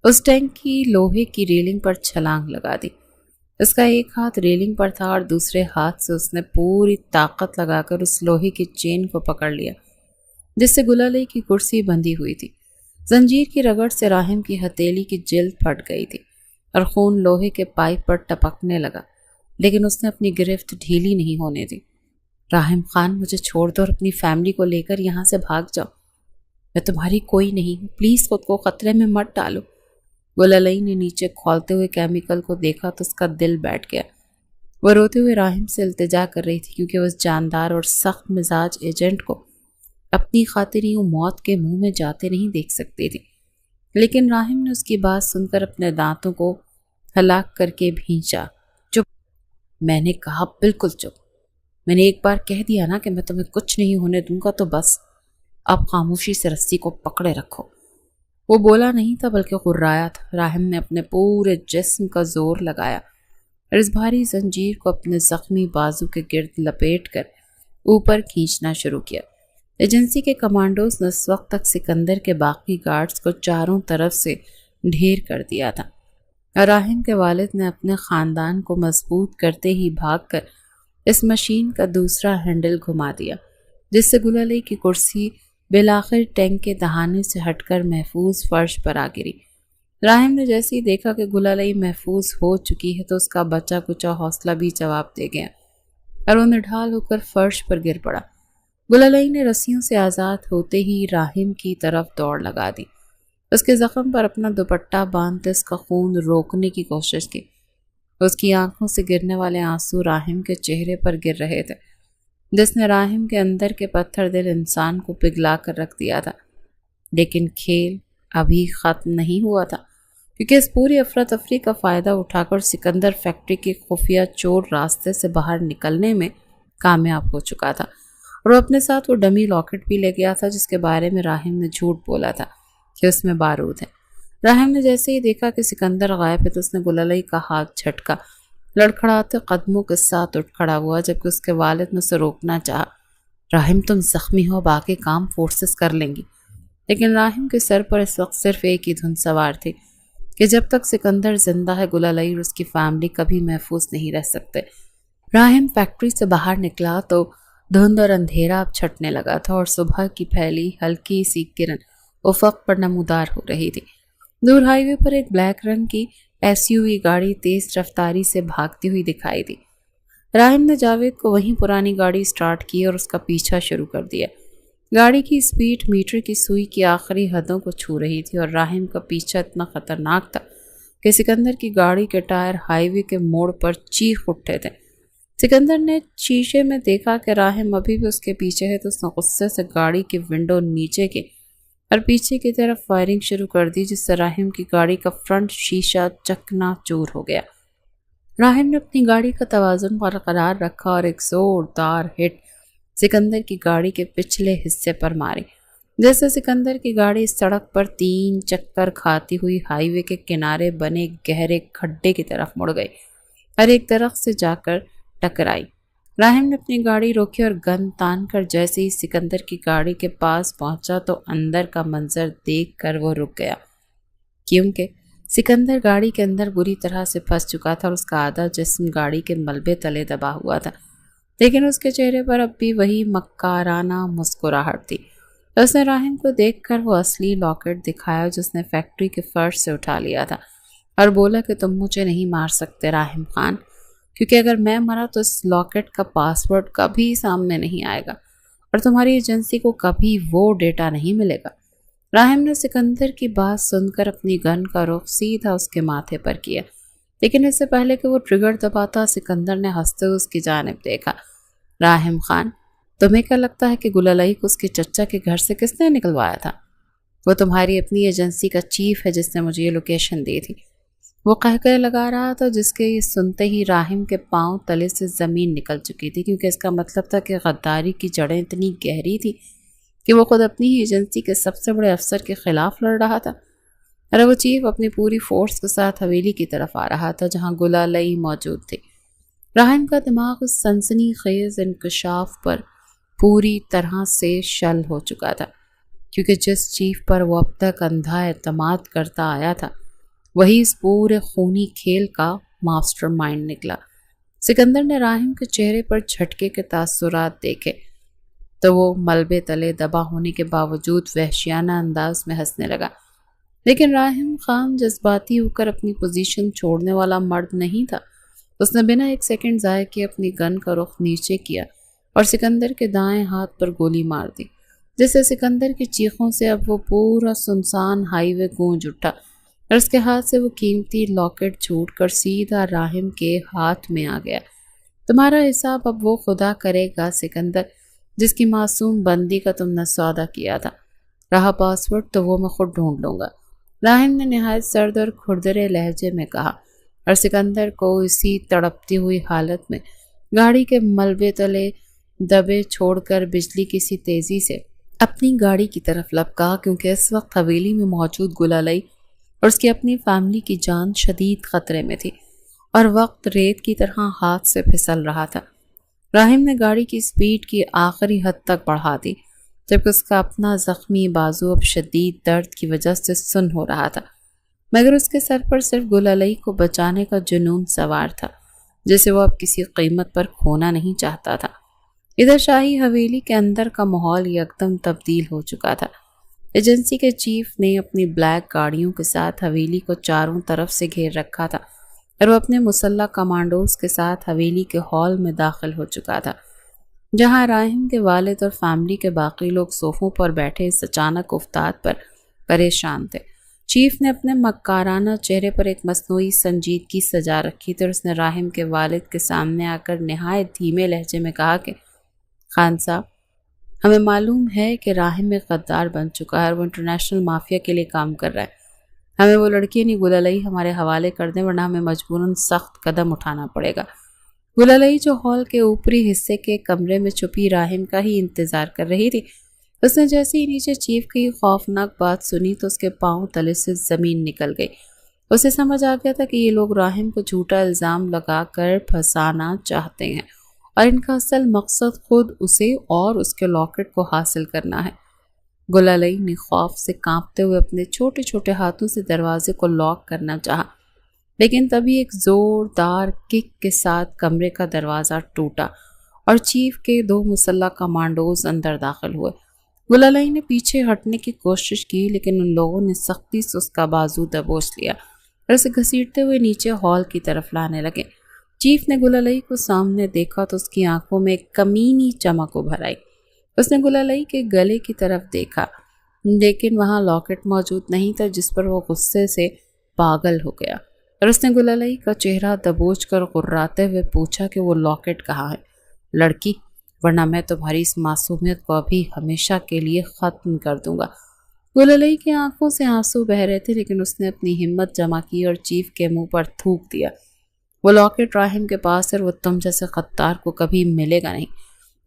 اس ٹینک کی لوہے کی ریلنگ پر چھلانگ لگا دی۔ اس کا ایک ہاتھ ریلنگ پر تھا اور دوسرے ہاتھ سے اس نے پوری طاقت لگا کر اس لوہے کی چین کو پکڑ لیا جس سے گلالئی کی کرسی بندھی ہوئی تھی۔ زنجیر کی رگڑ سے راہم کی ہتھیلی کی جلد پھٹ گئی تھی اور خون لوہے کے پائپ پر ٹپکنے لگا لیکن اس نے اپنی گرفت ڈھیلی نہیں ہونے دی۔ راہم خان مجھے چھوڑ دو اور اپنی فیملی کو لے کر یہاں سے بھاگ جاؤ، میں تمہاری کوئی نہیں ہوں، پلیز خود کو خطرے میں مت ڈالو۔ گلالئی نے نیچے کھولتے ہوئے کیمیکل کو دیکھا تو اس کا دل بیٹھ گیا۔ وہ روتے ہوئے راہم سے التجا کر رہی تھی کیونکہ وہ اس جاندار اور سخت مزاج ایجنٹ کو اپنی خاطر یوں موت کے منہ میں جاتے نہیں دیکھ سکتی تھی، لیکن راہم نے اس کی بات سن کر اپنے دانتوں کو ہلاک کر کے بھینچا۔ چپ، میں نے کہا بالکل چپ، میں نے ایک بار کہہ دیا نا کہ میں تمہیں کچھ نہیں ہونے دوں گا تو بس اب خاموشی سے رسی کو پکڑے رکھو۔ وہ بولا نہیں تھا بلکہ غرایا تھا۔ راہم نے اپنے پورے جسم کا زور لگایا اور اس بھاری زنجیر کو اپنے زخمی بازو کے گرد لپیٹ کر اوپر کھینچنا شروع کیا۔ ایجنسی کے کمانڈوز نے اس وقت تک سکندر کے باقی گارڈز کو چاروں طرف سے ڈھیر کر دیا تھا، اور راہم کے والد نے اپنے خاندان کو مضبوط کرتے ہی بھاگ کر اس مشین کا دوسرا ہینڈل گھما دیا، جس سے گل علی کی کرسی بالآخر ٹینک کے دہانے سے ہٹ کر محفوظ فرش پر آ گری۔ راہم نے جیسے ہی دیکھا کہ گل علی محفوظ ہو چکی ہے تو اس کا بچا کچا حوصلہ بھی جواب دے گیا اور وہ نڈھال ہو کر فرش پر گر پڑا۔ گل علی نے رسیوں سے آزاد ہوتے ہی راہم کی طرف دوڑ لگا دی، اس کے زخم پر اپنا دوپٹہ باندھتے اس کا خون روکنے کی کوشش کی۔ اس کی آنکھوں سے گرنے والے آنسو راہم کے چہرے پر گر رہے تھے، جس نے راہم کے اندر کے پتھر دل انسان کو پگھلا کر رکھ دیا تھا۔ لیکن کھیل ابھی ختم نہیں ہوا تھا، کیونکہ اس پوری افراتفری کا فائدہ اٹھا کر سکندر فیکٹری کے خفیہ چور راستے سے باہر نکلنے میں کامیاب ہو چکا تھا، اور وہ اپنے ساتھ وہ ڈمی لاکٹ بھی لے گیا تھا جس کے بارے میں راہم نے جھوٹ بولا تھا کہ اس میں بارود ہے۔ راہم نے جیسے ہی دیکھا کہ سکندر غائب ہے تو اس نے گل علی کا ہاتھ جھٹکا، لڑکھڑاتے قدموں کے ساتھ اٹھ کھڑا ہوا، جبکہ اس کے والد نے اسے روکنا چاہا۔ راہم تم زخمی ہو، باقی کام فورسز کر لیں گی۔ لیکن راہم کے سر پر اس وقت صرف ایک ہی دھن سوار تھی کہ جب تک سکندر زندہ ہے گل علی اور اس کی فیملی کبھی محفوظ نہیں رہ سکتے۔ راہم فیکٹری سے باہر نکلا تو دھند اور اندھیرا اب چھٹنے لگا تھا، اور صبح کی پھیلی ہلکی سی کرن افق پر نمودار ہو رہی تھی۔ دور ہائی وے پر ایک بلیک رنگ کی ایس یو وی گاڑی تیز رفتاری سے بھاگتی ہوئی دکھائی دی۔ راہم نے جاوید کو وہیں پرانی گاڑی سٹارٹ کی اور اس کا پیچھا شروع کر دیا۔ گاڑی کی سپیڈ میٹر کی سوئی کی آخری حدوں کو چھو رہی تھی، اور راہم کا پیچھا اتنا خطرناک تھا کہ سکندر کی گاڑی کے ٹائر ہائی وے کے موڑ پر چیخ اٹھے تھے۔ سکندر نے شیشے میں دیکھا کہ راہم ابھی بھی اس کے پیچھے ہے تو اس نے غصے سے گاڑی کی ونڈو نیچے کی اور پیچھے کی طرف فائرنگ شروع کر دی، جس سے راہم کی گاڑی کا فرنٹ شیشہ چکنا چور ہو گیا۔ راہم نے اپنی گاڑی کا توازن برقرار رکھا اور ایک زوردار ہٹ سکندر کی گاڑی کے پچھلے حصے پر ماری، جیسے سکندر کی گاڑی سڑک پر 3 چکر کھاتی ہوئی ہائی وے کے کنارے بنے گہرے کھڈے کی طرف مڑ گئی اور ایک درخت سے جا کر ٹکرائی۔ راہم نے اپنی گاڑی روکی اور گن تان کر جیسے ہی سکندر کی گاڑی کے پاس پہنچا تو اندر کا منظر دیکھ کر وہ رک گیا، کیونکہ سکندر گاڑی کے اندر بری طرح سے پھنس چکا تھا اور اس کا آدھا جسم گاڑی کے ملبے تلے دبا ہوا تھا، لیکن اس کے چہرے پر اب بھی وہی مکارانہ مسکراہٹ تھی۔ اس نے راہم کو دیکھ کر وہ اصلی لاکٹ دکھایا جس نے فیکٹری کے فرش سے اٹھا لیا تھا، اور بولا کہ تم مجھے نہیں مار سکتے راہم خان، کیونکہ اگر میں مرا تو اس لاکٹ کا پاس ورڈ کبھی سامنے نہیں آئے گا اور تمہاری ایجنسی کو کبھی وہ ڈیٹا نہیں ملے گا۔ راہم نے سکندر کی بات سن کر اپنی گن کا رخ سیدھا اس کے ماتھے پر کیا، لیکن اس سے پہلے کہ وہ ٹریگر دباتا سکندر نے ہنستے ہوئے اس کی جانب دیکھا۔ راہم خان، تمہیں کیا لگتا ہے کہ گل علی کو اس کے چچا کے گھر سے کس نے نکلوایا تھا؟ وہ تمہاری اپنی ایجنسی کا چیف ہے جس نے مجھے یہ لوکیشن دی تھی۔ وہ قہقہے لگا رہا تھا، جس کے سنتے ہی راہم کے پاؤں تلے سے زمین نکل چکی تھی، کیونکہ اس کا مطلب تھا کہ غداری کی جڑیں اتنی گہری تھی کہ وہ خود اپنی ہی ایجنسی کے سب سے بڑے افسر کے خلاف لڑ رہا تھا، اور وہ چیف اپنی پوری فورس کے ساتھ حویلی کی طرف آ رہا تھا جہاں گل علی موجود تھی۔ راہم کا دماغ اس سنسنی خیز انکشاف پر پوری طرح سے شل ہو چکا تھا، کیونکہ جس چیف پر وہ اب تک اندھا اعتماد کرتا آیا تھا وہی اس پورے خونی کھیل کا ماسٹر مائنڈ نکلا۔ سکندر نے راہم کے چہرے پر جھٹکے کے تاثرات دیکھے تو وہ ملبے تلے دبا ہونے کے باوجود وحشیانہ انداز میں ہنسنے لگا، لیکن راہم خان جذباتی ہو کر اپنی پوزیشن چھوڑنے والا مرد نہیں تھا۔ اس نے بنا ایک سیکنڈ ضائع کیے اپنی گن کا رخ نیچے کیا اور سکندر کے دائیں ہاتھ پر گولی مار دی، جس سے سکندر کی چیخوں سے اب وہ پورا سنسان ہائی وے گونج اٹھا اور اس کے ہاتھ سے وہ قیمتی لاکٹ چھوٹ کر سیدھا راہم کے ہاتھ میں آ گیا۔ تمہارا حساب اب وہ خدا کرے گا سکندر جس کی معصوم بندی کا تم نے سودا کیا تھا۔ رہا پاسورڈ تو وہ میں خود ڈھونڈ لوں گا، راہم نے نہایت سرد اور کھردرے لہجے میں کہا، اور سکندر کو اسی تڑپتی ہوئی حالت میں گاڑی کے ملبے تلے دبے چھوڑ کر بجلی کسی تیزی سے اپنی گاڑی کی طرف لپکا، کیونکہ اس وقت حویلی میں موجود گل علی اور اس کی اپنی فیملی کی جان شدید خطرے میں تھی اور وقت ریت کی طرح ہاتھ سے پھسل رہا تھا۔ راہم نے گاڑی کی سپیڈ کی آخری حد تک بڑھا دی جبکہ اس کا اپنا زخمی بازو اب شدید درد کی وجہ سے سن ہو رہا تھا، مگر اس کے سر پر صرف گل علیہ کو بچانے کا جنون سوار تھا جسے وہ اب کسی قیمت پر کھونا نہیں چاہتا تھا۔ ادھر شاہی حویلی کے اندر کا ماحول یکدم تبدیل ہو چکا تھا۔ ایجنسی کے چیف نے اپنی بلیک گاڑیوں کے ساتھ حویلی کو چاروں طرف سے گھیر رکھا تھا اور وہ اپنے مسلح کمانڈوز کے ساتھ حویلی کے ہال میں داخل ہو چکا تھا، جہاں راہم کے والد اور فیملی کے باقی لوگ صوفوں پر بیٹھے اس اچانک افتاد پر پریشان تھے۔ چیف نے اپنے مکارانہ چہرے پر ایک مصنوعی سنجیدگی سجا رکھی تھی اور اس نے راہم کے والد کے سامنے آ کر نہایت دھیمے لہجے میں کہا کہ خان صاحب، ہمیں معلوم ہے کہ راہم ایک غدار بن چکا ہے اور وہ انٹرنیشنل مافیا کے لیے کام کر رہا ہے۔ ہمیں وہ لڑکی نہیں گل علیہ ہمارے حوالے کر دیں، ورنہ ہمیں مجبوراً سخت قدم اٹھانا پڑے گا۔ گل علیہ جو ہال کے اوپری حصے کے کمرے میں چھپی راہم کا ہی انتظار کر رہی تھی، اس نے جیسے ہی نیچے چیف کی خوفناک بات سنی تو اس کے پاؤں تلے سے زمین نکل گئی۔ اسے سمجھ آ گیا تھا کہ یہ لوگ راہم کو جھوٹا الزام لگا کر پھنسانا چاہتے ہیں اور ان کا اصل مقصد خود اسے اور اس کے لاکٹ کو حاصل کرنا ہے۔ گل علیہ نے خوف سے کانپتے ہوئے اپنے چھوٹے چھوٹے ہاتھوں سے دروازے کو لاک کرنا چاہا، لیکن تبھی ایک زوردار کک کے ساتھ کمرے کا دروازہ ٹوٹا اور چیف کے 2 مسلح کمانڈوز اندر داخل ہوئے۔ گل علیہ نے پیچھے ہٹنے کی کوشش کی، لیکن ان لوگوں نے سختی سے اس کا بازو دبوچ لیا اور اسے گھسیٹتے ہوئے نیچے ہال کی طرف لانے لگے۔ چیف نے گل علیہ کو سامنے دیکھا تو اس کی آنکھوں میں ایک کمینی چمک ابھر آئی۔ اس نے گل علیہ کے گلے کی طرف دیکھا، لیکن وہاں لاکٹ موجود نہیں تھا، جس پر وہ غصے سے پاگل ہو گیا اور اس نے گل علیہ کا چہرہ دبوچ کر غراتے ہوئے پوچھا کہ وہ لاکٹ کہاں ہے لڑکی، ورنہ میں تمہاری اس معصومیت کو ابھی ہمیشہ کے لیے ختم کر دوں گا۔ گل علیہ کی آنکھوں سے آنسو بہہ رہے تھے، لیکن اس نے اپنی ہمت جمع کی اور چیف کے منہ پر تھوک دیا، وہ لاکٹ راہم کے پاس ہے اور وہ تم جیسے غدار کو کبھی ملے گا نہیں۔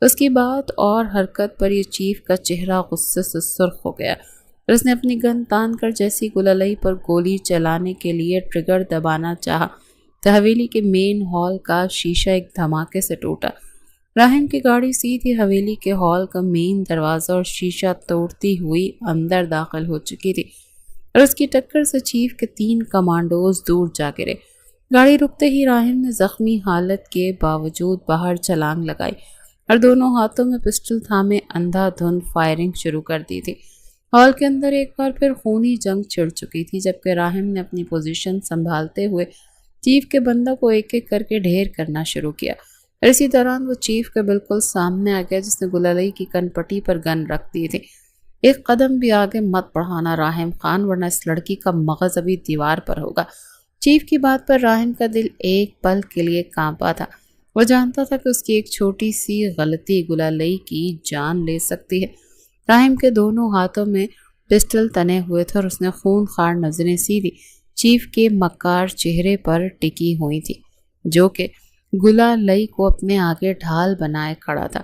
اس کی بات اور حرکت پر یہ چیف کا چہرہ غصے سے سرخ ہو گیا اور اس نے اپنی گن تان کر جیسی گل علیہ پر گولی چلانے کے لیے ٹریگر دبانا چاہا تو حویلی کے مین ہال کا شیشہ ایک دھماکے سے ٹوٹا۔ راہم کی گاڑی سیدھی حویلی کے ہال کا مین دروازہ اور شیشہ توڑتی ہوئی اندر داخل ہو چکی تھی اور اس کی ٹکر سے چیف کے 3 کمانڈوز دور جا گرے۔ گاڑی رکتے ہی راہم نے زخمی حالت کے باوجود باہر چھلانگ لگائی اور دونوں ہاتھوں میں پسٹل تھامے اندھا دھند فائرنگ شروع کر دی تھی۔ ہال کے اندر ایک بار پھر خونی جنگ چھڑ چکی تھی، جبکہ راہم نے اپنی پوزیشن سنبھالتے ہوئے چیف کے بندوں کو ایک ایک کر کے ڈھیر کرنا شروع کیا اور اسی دوران وہ چیف کے بالکل سامنے آ گیا، جس نے گل علیہ کی کن پٹی پر گن رکھ دی تھی۔ ایک قدم بھی آگے مت بڑھانا راہم خان، ورنہ اس لڑکی کا مغز ابھی دیوار پر ہوگا۔ چیف کی بات پر راہم کا دل ایک پل کے لیے کانپا تھا۔ وہ جانتا تھا کہ اس کی ایک چھوٹی سی غلطی گل علیہ کی جان لے سکتی ہے۔ راہم کے دونوں ہاتھوں میں پسٹل تنے ہوئے تھے اور اس نے خون خوار نظریں سیدھی چیف کے مکار چہرے پر ٹکی ہوئی تھی، جو کہ گل علیہ کو اپنے آگے ڈھال بنائے کھڑا تھا۔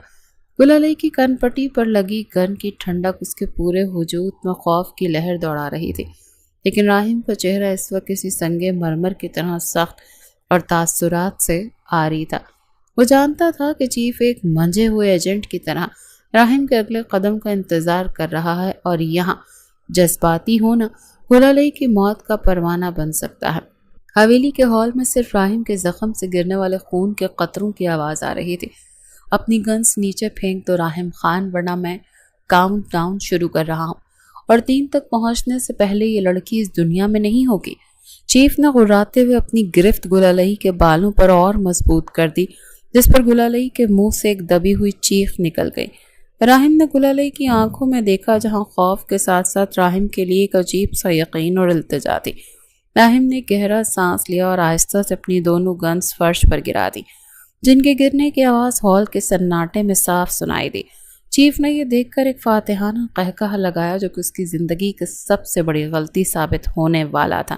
گل علیہ کی کن پٹی پر لگی گن کی ٹھنڈک اس کے پورے وجود میں خوف کی لہر دوڑا رہی تھی، لیکن راہم کا چہرہ اس وقت کسی سنگ مرمر کی طرح سخت اور تاثرات سے عاری تھا۔ وہ جانتا تھا کہ چیف ایک منجے ہوئے ایجنٹ کی طرح راہم کے اگلے قدم کا انتظار کر رہا ہے اور یہاں جذباتی ہونا گل علیہ کی موت کا پروانہ بن سکتا ہے۔ حویلی کے ہال میں صرف راہم کے زخم سے گرنے والے خون کے قطروں کی آواز آ رہی تھی۔ اپنی گنس نیچے پھینک دو راہم خان، ورنہ میں کاؤنٹ ڈاؤن شروع کر رہا ہوں اور 3 تک پہنچنے سے پہلے یہ لڑکی اس دنیا میں نہیں ہوگی۔ چیف نے غراتے ہوئے اپنی گرفت گل علیہ کے بالوں پر اور مضبوط کر دی، جس پر گل علیہ کے منہ سے ایک دبی ہوئی چیخ نکل گئی۔ راہم نے گل علیہ کی آنکھوں میں دیکھا، جہاں خوف کے ساتھ ساتھ راہم کے لیے ایک عجیب سا یقین اور التجا تھی۔ راہم نے گہرا سانس لیا اور آہستہ سے اپنی دونوں گنز فرش پر گرا دی، جن کے گرنے کی آواز ہال کے سناٹے میں صاف سنائی دی۔ چیف نے یہ دیکھ کر ایک فاتحانہ قہقہہ لگایا، جو کہ اس کی زندگی کی سب سے بڑی غلطی ثابت ہونے والا تھا،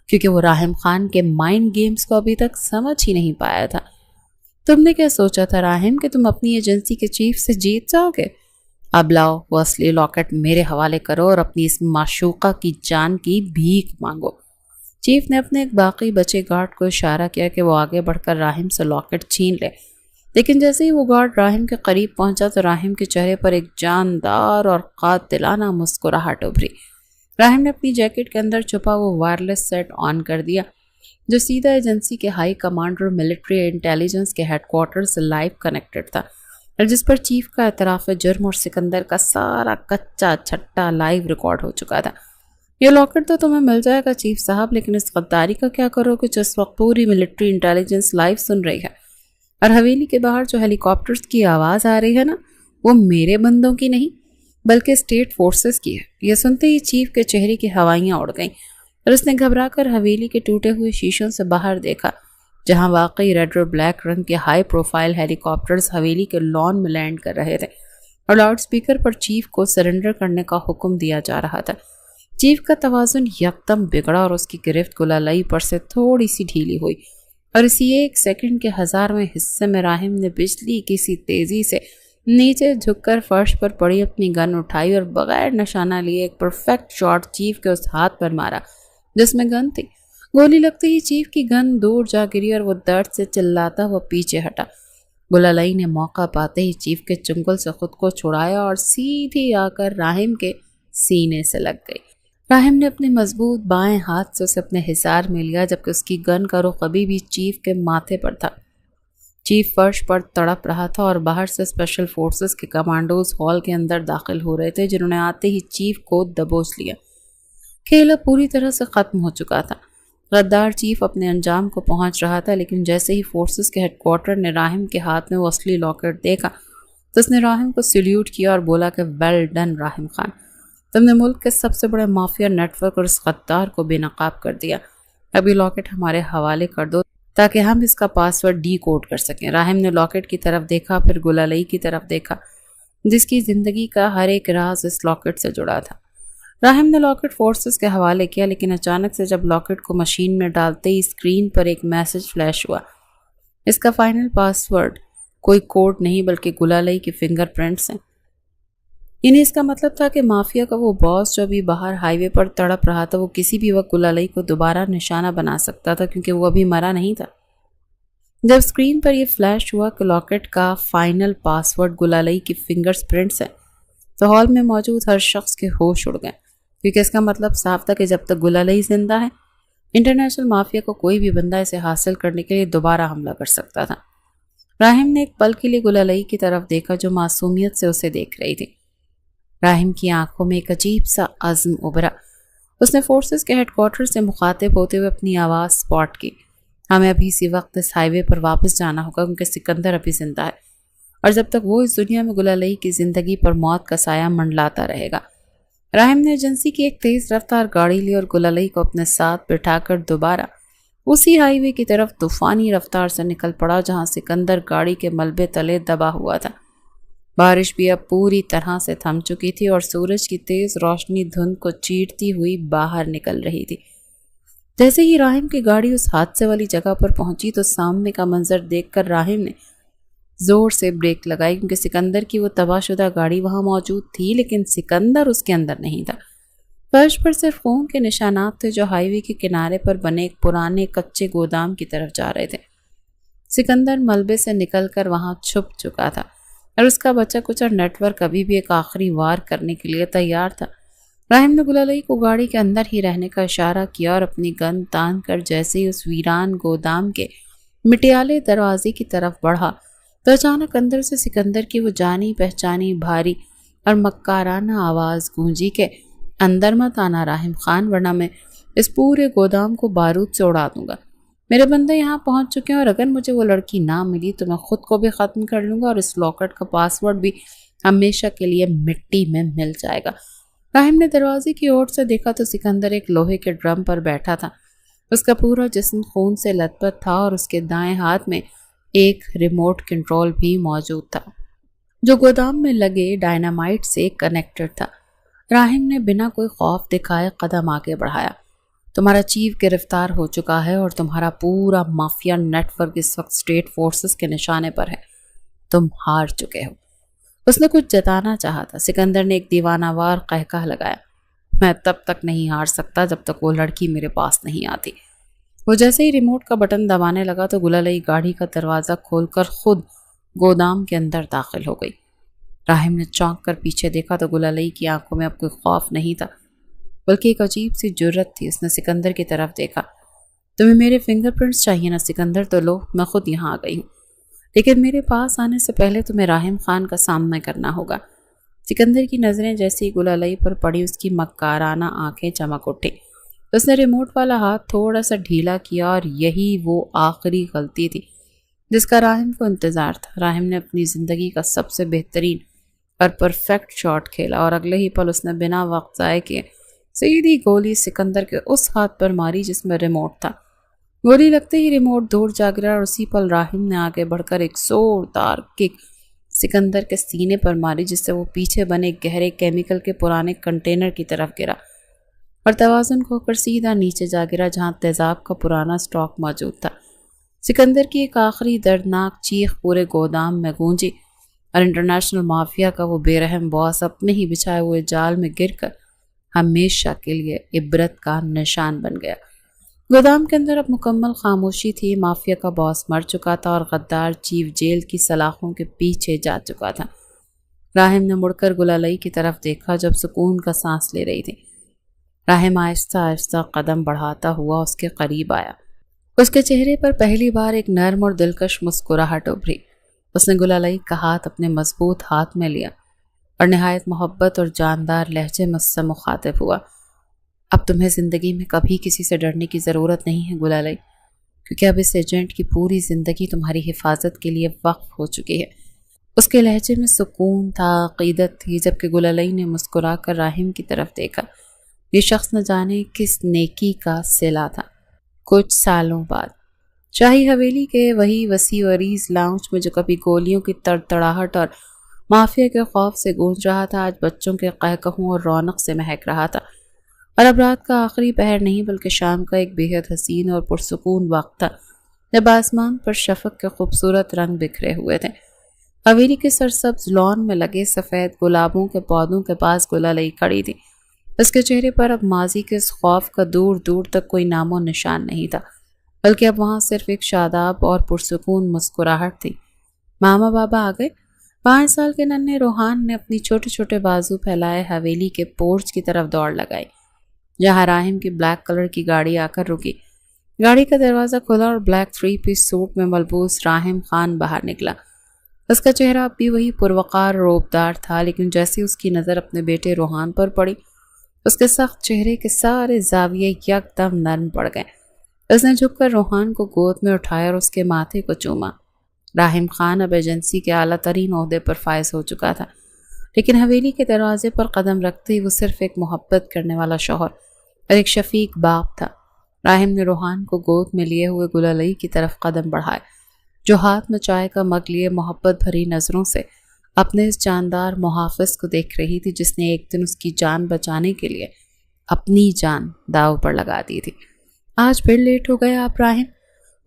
کیونکہ وہ راہم خان کے مائنڈ گیمز کو ابھی تک سمجھ ہی نہیں پایا تھا۔ تم نے کیا سوچا تھا راہم کہ تم اپنی ایجنسی کے چیف سے جیت جاؤ گے؟ اب لاؤ وہ اصلی لاکٹ میرے حوالے کرو اور اپنی اس معشوقہ کی جان کی بھیک مانگو۔ چیف نے اپنے ایک باقی بچے گارڈ کو اشارہ کیا کہ وہ آگے بڑھ کر راہم سے لاکٹ چھین لے۔ لیکن جیسے ہی وہ گارڈ راہم کے قریب پہنچا تو راہم کے چہرے پر ایک جاندار اور قاتلانہ مسکراہٹ ابھری۔ راہم نے اپنی جیکٹ کے اندر چھپا وہ وائرلیس سیٹ آن کر دیا جو سیدھا ایجنسی کے ہائی کمانڈر ملٹری انٹیلیجنس کے ہیڈ کوارٹر سے لائیو کنیکٹڈ تھا، اور جس پر چیف کا اعتراف جرم اور سکندر کا سارا کچا چھٹا لائیو ریکارڈ ہو چکا تھا۔ یہ لاکٹ تو تمہیں مل جائے گا چیف صاحب، لیکن اس غداری کا کیا کرو کہ جس وقت پوری ملٹری انٹیلیجنس لائیو سن رہی ہے اور حویلی کے باہر جو ہیلی کاپٹرز کی آواز آ رہی ہے نا، وہ میرے بندوں کی نہیں بلکہ اسٹیٹ فورسز کی ہے۔ یہ سنتے ہی چیف کے چہرے کی ہوائیاں اڑ گئیں اور اس نے گھبرا کر حویلی کے ٹوٹے ہوئے شیشوں سے باہر دیکھا، جہاں واقعی ریڈ اور بلیک رنگ کے ہائی پروفائل ہیلی کاپٹرز حویلی کے لان میں لینڈ کر رہے تھے اور لاؤڈ سپیکر پر چیف کو سرنڈر کرنے کا حکم دیا جا رہا تھا۔ چیف کا توازن یکدم بگڑا اور اس کی گرفت گلالئی پر سے تھوڑی سی ڈھیلی ہوئی، اور اسی ایک سیکنڈ کے 1000ویں حصے میں راہم نے بجلی کی سی تیزی سے نیچے جھک کر فرش پر پڑی اپنی گن اٹھائی اور بغیر نشانہ لیے ایک پرفیکٹ شاٹ چیف کے اس ہاتھ پر مارا جس میں گن تھی۔ گولی لگتے ہی چیف کی گن دور جا گری اور وہ درد سے چلاتا ہوا پیچھے ہٹا۔ گلالئی نے موقع پاتے ہی چیف کے چنگل سے خود کو چھڑایا اور سیدھی آ کر راہم کے سینے سے لگ گئی۔ راہم نے اپنے مضبوط بائیں ہاتھ سے اسے اپنے حصار میں لیا جبکہ اس کی گن کا رخ ابھی بھی چیف کے ماتھے پر تھا۔ چیف فرش پر تڑپ رہا تھا اور باہر سے اسپیشل فورسز کے کمانڈوز ہال کے اندر داخل ہو رہے تھے جنہوں نے آتے ہی چیف کو دبوچ لیا۔ کھیل اب پوری طرح سے ختم ہو چکا تھا۔ غدار چیف اپنے انجام کو پہنچ رہا تھا، لیکن جیسے ہی فورسز کے ہیڈ کوارٹر نے راہم کے ہاتھ میں وہ اصلی لاکٹ دیکھا تو اس نے راہم کو سیلیوٹ کیا اور بولا کہ ویل ڈن راہم خان، تم نے ملک کے سب سے بڑے مافیا نیٹ ورک اور اس غدار کو بے نقاب کر دیا۔ اب یہ لاکٹ ہمارے حوالے کر دو تاکہ ہم اس کا پاسورڈ ڈی کوڈ کر سکیں۔ راہم نے لاکٹ کی طرف دیکھا، پھر گلالئی کی طرف دیکھا جس کی زندگی کا ہر ایک راز اس لاکٹ سے جڑا تھا۔ راہم نے لاکٹ فورسز کے حوالے کیا، لیکن اچانک سے جب لاکٹ کو مشین میں ڈالتے ہی اسکرین پر ایک میسج فلیش ہوا۔ اس کا فائنل پاسورڈ کوئی کوڈ نہیں بلکہ گلالئی کے فنگر پرنٹس ہیں۔ یعنی اس کا مطلب تھا کہ مافیا کا وہ باس جو ابھی باہر ہائی وے پر تڑپ رہا تھا وہ کسی بھی وقت گلالئی کو دوبارہ نشانہ بنا سکتا تھا کیونکہ وہ ابھی مرا نہیں تھا۔ جب اسکرین پر یہ فلیش ہوا کہ لاکٹ کا فائنل پاسورڈ گلالئی کی فنگر پرنٹس ہیں تو ہال میں موجود ہر شخص کے ہوش اڑ گئے، کیونکہ اس کا مطلب صاف تھا کہ جب تک گلالئی زندہ ہے انٹرنیشنل مافیا کو کوئی بھی بندہ اسے حاصل کرنے کے لیے دوبارہ حملہ کر سکتا تھا۔ راہم نے ایک پل کے لیے گلالئی کی طرف دیکھا جو معصومیت سے اسے دیکھ رہی تھی۔ راہم کی آنکھوں میں ایک عجیب سا عزم ابھرا۔ اس نے فورسز کے ہیڈ کوارٹر سے مخاطب ہوتے ہوئے اپنی آواز سپاٹ کی، ہمیں ابھی اسی وقت اس ہائی وے پر واپس جانا ہوگا کیونکہ سکندر ابھی زندہ ہے، اور جب تک وہ اس دنیا میں گلالئی کی زندگی پر موت کا سایہ منڈلاتا رہے گا۔ راہم نے ایجنسی کی ایک تیز رفتار گاڑی لی اور گلالئی کو اپنے ساتھ بٹھا کر دوبارہ اسی ہائی وے کی طرف طوفانی رفتار سے نکل پڑا جہاں سکندر گاڑی کے ملبے تلے دبا ہوا تھا۔ بارش بھی اب پوری طرح سے تھم چکی تھی اور سورج کی تیز روشنی دھند کو چیرتی ہوئی باہر نکل رہی تھی۔ جیسے ہی راہم کی گاڑی اس حادثے والی جگہ پر پہنچی تو سامنے کا منظر دیکھ کر راہم نے زور سے بریک لگائی کیونکہ سکندر کی وہ تباہ شدہ گاڑی وہاں موجود تھی لیکن سکندر اس کے اندر نہیں تھا۔ فرش پر صرف خون کے نشانات تھے جو ہائی وے کے کنارے پر بنے ایک پرانے کچے گودام کی طرف جا رہے تھے۔ سکندر ملبے سے نکل کر وہاں چھپ چکا تھا اور اس کا بچا کچا نیٹ ورک ابھی بھی ایک آخری وار کرنے کے لیے تیار تھا۔ راہم نے گلالئی کو گاڑی کے اندر ہی رہنے کا اشارہ کیا اور اپنی گن تان کر جیسے ہی اس ویران گودام کے مٹیالے دروازے کی طرف بڑھا تو اچانک اندر سے سکندر کی وہ جانی پہچانی بھاری اور مکارانہ آواز گونجی کہ اندر مت آنا راہم خان ورنہ میں اس پورے گودام کو بارود سے اڑا دوں گا۔ میرے بندے یہاں پہنچ چکے ہیں اور اگر مجھے وہ لڑکی نہ ملی تو میں خود کو بھی ختم کر لوں گا اور اس لاکٹ کا پاسورڈ بھی ہمیشہ کے لیے مٹی میں مل جائے گا۔ راہم نے دروازے کی اوٹ سے دیکھا تو سکندر ایک لوہے کے ڈرم پر بیٹھا تھا۔ اس کا پورا جسم خون سے لت پت تھا اور اس کے دائیں ہاتھ میں ایک ریموٹ کنٹرول بھی موجود تھا جو گودام میں لگے ڈائنامائٹ سے کنیکٹڈ تھا۔ راہم نے بنا کوئی خوف دکھائے قدم آگے بڑھایا۔ تمہارا چیف گرفتار ہو چکا ہے اور تمہارا پورا مافیا نیٹ ورک اس وقت اسٹیٹ فورسز کے نشانے پر ہے۔ تم ہار چکے ہو۔ اس نے کچھ جتانا چاہا تھا۔ سکندر نے ایک دیوانہ وار قہقہ لگایا، میں تب تک نہیں ہار سکتا جب تک وہ لڑکی میرے پاس نہیں آتی۔ وہ جیسے ہی ریموٹ کا بٹن دبانے لگا تو گلالئی گاڑی کا دروازہ کھول کر خود گودام کے اندر داخل ہو گئی۔ راہم نے چونک کر پیچھے دیکھا تو گلالئی کی آنکھوں میں اب کوئی خوف نہیں تھا، بلکہ ایک عجیب سی جرت تھی۔ اس نے سکندر کی طرف دیکھا۔ تمہیں میرے فنگر پرنٹس چاہیے نا سکندر؟ تو لو، میں خود یہاں آ گئی ہوں، لیکن میرے پاس آنے سے پہلے تمہیں راہم خان کا سامنا کرنا ہوگا۔ سکندر کی نظریں جیسی گلالئی پر پڑی اس کی مکارانہ آنکھیں چمک اٹھی۔ اس نے ریموٹ والا ہاتھ تھوڑا سا ڈھیلا کیا، اور یہی وہ آخری غلطی تھی جس کا راہم کو انتظار تھا۔ راہم نے اپنی زندگی کا سب سے بہترین اور پرفیکٹ شاٹ کھیلا، اور اگلے ہی پل اس نے بنا وقت ضائع کیے سیدھی گولی سکندر کے اس ہاتھ پر ماری جس میں ریموٹ تھا۔ گولی لگتے ہی ریموٹ دور جا گرا، اور اسی پل راہم نے آگے بڑھ کر ایک زوردار کک سکندر کے سینے پر ماری، جس سے وہ پیچھے بنے گہرے کیمیکل کے پرانے کنٹینر کی طرف گرا اور توازن کھو کر سیدھا نیچے جا گرا جہاں تیزاب کا پرانا سٹاک موجود تھا۔ سکندر کی ایک آخری دردناک چیخ پورے گودام میں گونجی، اور انٹرنیشنل مافیا کا وہ بے رحم باس اپنے ہی بچھائے ہوئے جال میں گر کر ہمیشہ کے لیے عبرت کا نشان بن گیا۔ گودام کے اندر اب مکمل خاموشی تھی۔ مافیا کا باس مر چکا تھا، اور غدار چیف جیل کی سلاخوں کے پیچھے جا چکا تھا۔ راہم نے مڑ کر گلالئی کی طرف دیکھا جب سکون کا سانس لے رہی تھی۔ راہم آہستہ آہستہ قدم بڑھاتا ہوا اس کے قریب آیا۔ اس کے چہرے پر پہلی بار ایک نرم اور دلکش مسکراہٹ ابھری۔ اس نے گلالئی کا ہاتھ اپنے مضبوط ہاتھ میں لیا اور نہایت محبت اور جاندار لہجے میں اس سے مخاطب ہوا۔ اب تمہیں زندگی میں کبھی کسی سے ڈرنے کی ضرورت نہیں ہے گلالئی، کیونکہ اب اس ایجنٹ کی پوری زندگی تمہاری حفاظت کے لیے وقف ہو چکی ہے۔ اس کے لہجے میں سکون تھا، عقیدت تھی، جبکہ گلالئی نے مسکرا کر راہم کی طرف دیکھا۔ یہ شخص نہ جانے کس نیکی کا صلہ تھا۔ کچھ سالوں بعد شاہی حویلی کے وہی وسیع و عریض لاؤنج میں جو کبھی گولیوں کی تڑتڑاہٹ اور مافیا کے خوف سے گونج رہا تھا، آج بچوں کے قہقہوں اور رونق سے مہک رہا تھا۔ اور اب رات کا آخری پہر نہیں بلکہ شام کا ایک بے حد حسین اور پرسکون وقت تھا، جب آسمان پر شفق کے خوبصورت رنگ بکھرے ہوئے تھے۔ حویلی کے سرسبز لان میں لگے سفید گلابوں کے پودوں کے پاس گلالئی کھڑی تھی۔ اس کے چہرے پر اب ماضی کے اس خوف کا دور دور تک کوئی نام و نشان نہیں تھا، بلکہ اب وہاں صرف ایک شاداب اور پرسکون مسکراہٹ تھی۔ ماما بابا آ گئے؟ 5 سال کے ننھے روحان نے اپنی چھوٹے چھوٹے بازو پھیلائے حویلی کے پورچ کی طرف دوڑ لگائی، جہاں راہم کی بلیک کلر کی گاڑی آ کر رکی۔ گاڑی کا دروازہ کھلا اور بلیک 3 پیس سوٹ میں ملبوس راہم خان باہر نکلا۔ اس کا چہرہ اب بھی وہی پروقار روبدار تھا، لیکن جیسے اس کی نظر اپنے بیٹے روحان پر پڑی، اس کے سخت چہرے کے سارے زاویے یکدم نرم پڑ گئے۔ اس نے جھک کر روحان کو گود میں اٹھایا اور اس کے ماتھے کو چوما۔ راہم خان اب ایجنسی کے اعلیٰ ترین عہدے پر فائز ہو چکا تھا، لیکن حویلی کے دروازے پر قدم رکھتے ہی وہ صرف ایک محبت کرنے والا شوہر اور ایک شفیق باپ تھا۔ راہم نے روحان کو گود میں لیے ہوئے گلالئی کی طرف قدم بڑھائے، جو ہاتھ میں چائے کا مگ لیے محبت بھری نظروں سے اپنے اس جاندار محافظ کو دیکھ رہی تھی، جس نے ایک دن اس کی جان بچانے کے لیے اپنی جان داؤ پر لگا دی تھی۔ آج پھر لیٹ ہو گئے آپ راہم؟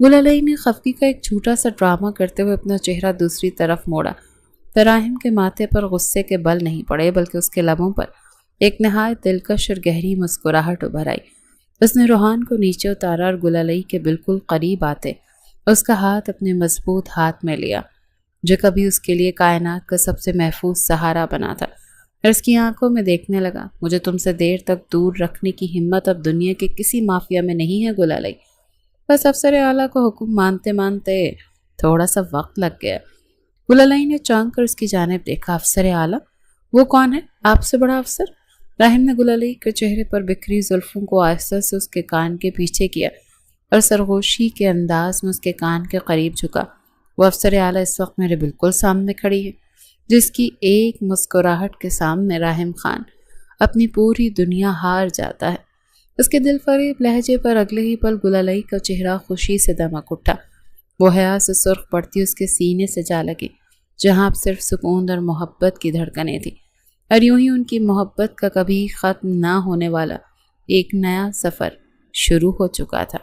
گلالئی نے خفگی کا ایک جھوٹا سا ڈرامہ کرتے ہوئے اپنا چہرہ دوسری طرف موڑا، تو راہم کے ماتھے پر غصے کے بل نہیں پڑے بلکہ اس کے لبوں پر ایک نہایت دلکش اور گہری مسکراہٹ ابھر آئی۔ اس نے روحان کو نیچے اتارا اور گلالئی کے بالکل قریب آتے اس کا ہاتھ اپنے مضبوط ہاتھ میں لیا، جو کبھی اس کے لیے کائنات کا سب سے محفوظ سہارا بنا تھا، اور اس کی آنکھوں میں دیکھنے لگا۔ مجھے تم سے دیر تک دور رکھنے کی ہمت اب دنیا کے کسی مافیا میں نہیں ہے گلالئی، بس افسر اعلیٰ کو حکم مانتے مانتے تھوڑا سا وقت لگ گیا۔ گلالئی نے چونک کر اس کی جانب دیکھا۔ افسر اعلیٰ؟ وہ کون ہے؟ آپ سے بڑا افسر؟ راہم نے گلالئی کے چہرے پر بکھری زلفوں کو آہستہ سے اس کے کان کے پیچھے کیا اور سرگوشی کے انداز میں اس کے کان کے قریب جھکا۔ وہ افسر اعلیٰ اس وقت میرے بالکل سامنے کھڑی ہے، جس کی ایک مسکراہٹ کے سامنے راہم خان اپنی پوری دنیا ہار جاتا ہے۔ اس کے دل فریب لہجے پر اگلے ہی پل گلالئی کا چہرہ خوشی سے دمک اٹھا۔ وہ حیا سے سرخ پڑتی اس کے سینے سے جا لگی، جہاں اب صرف سکون اور محبت کی دھڑکنیں تھیں، اور یوں ہی ان کی محبت کا کبھی ختم نہ ہونے والا ایک نیا سفر شروع ہو چکا تھا۔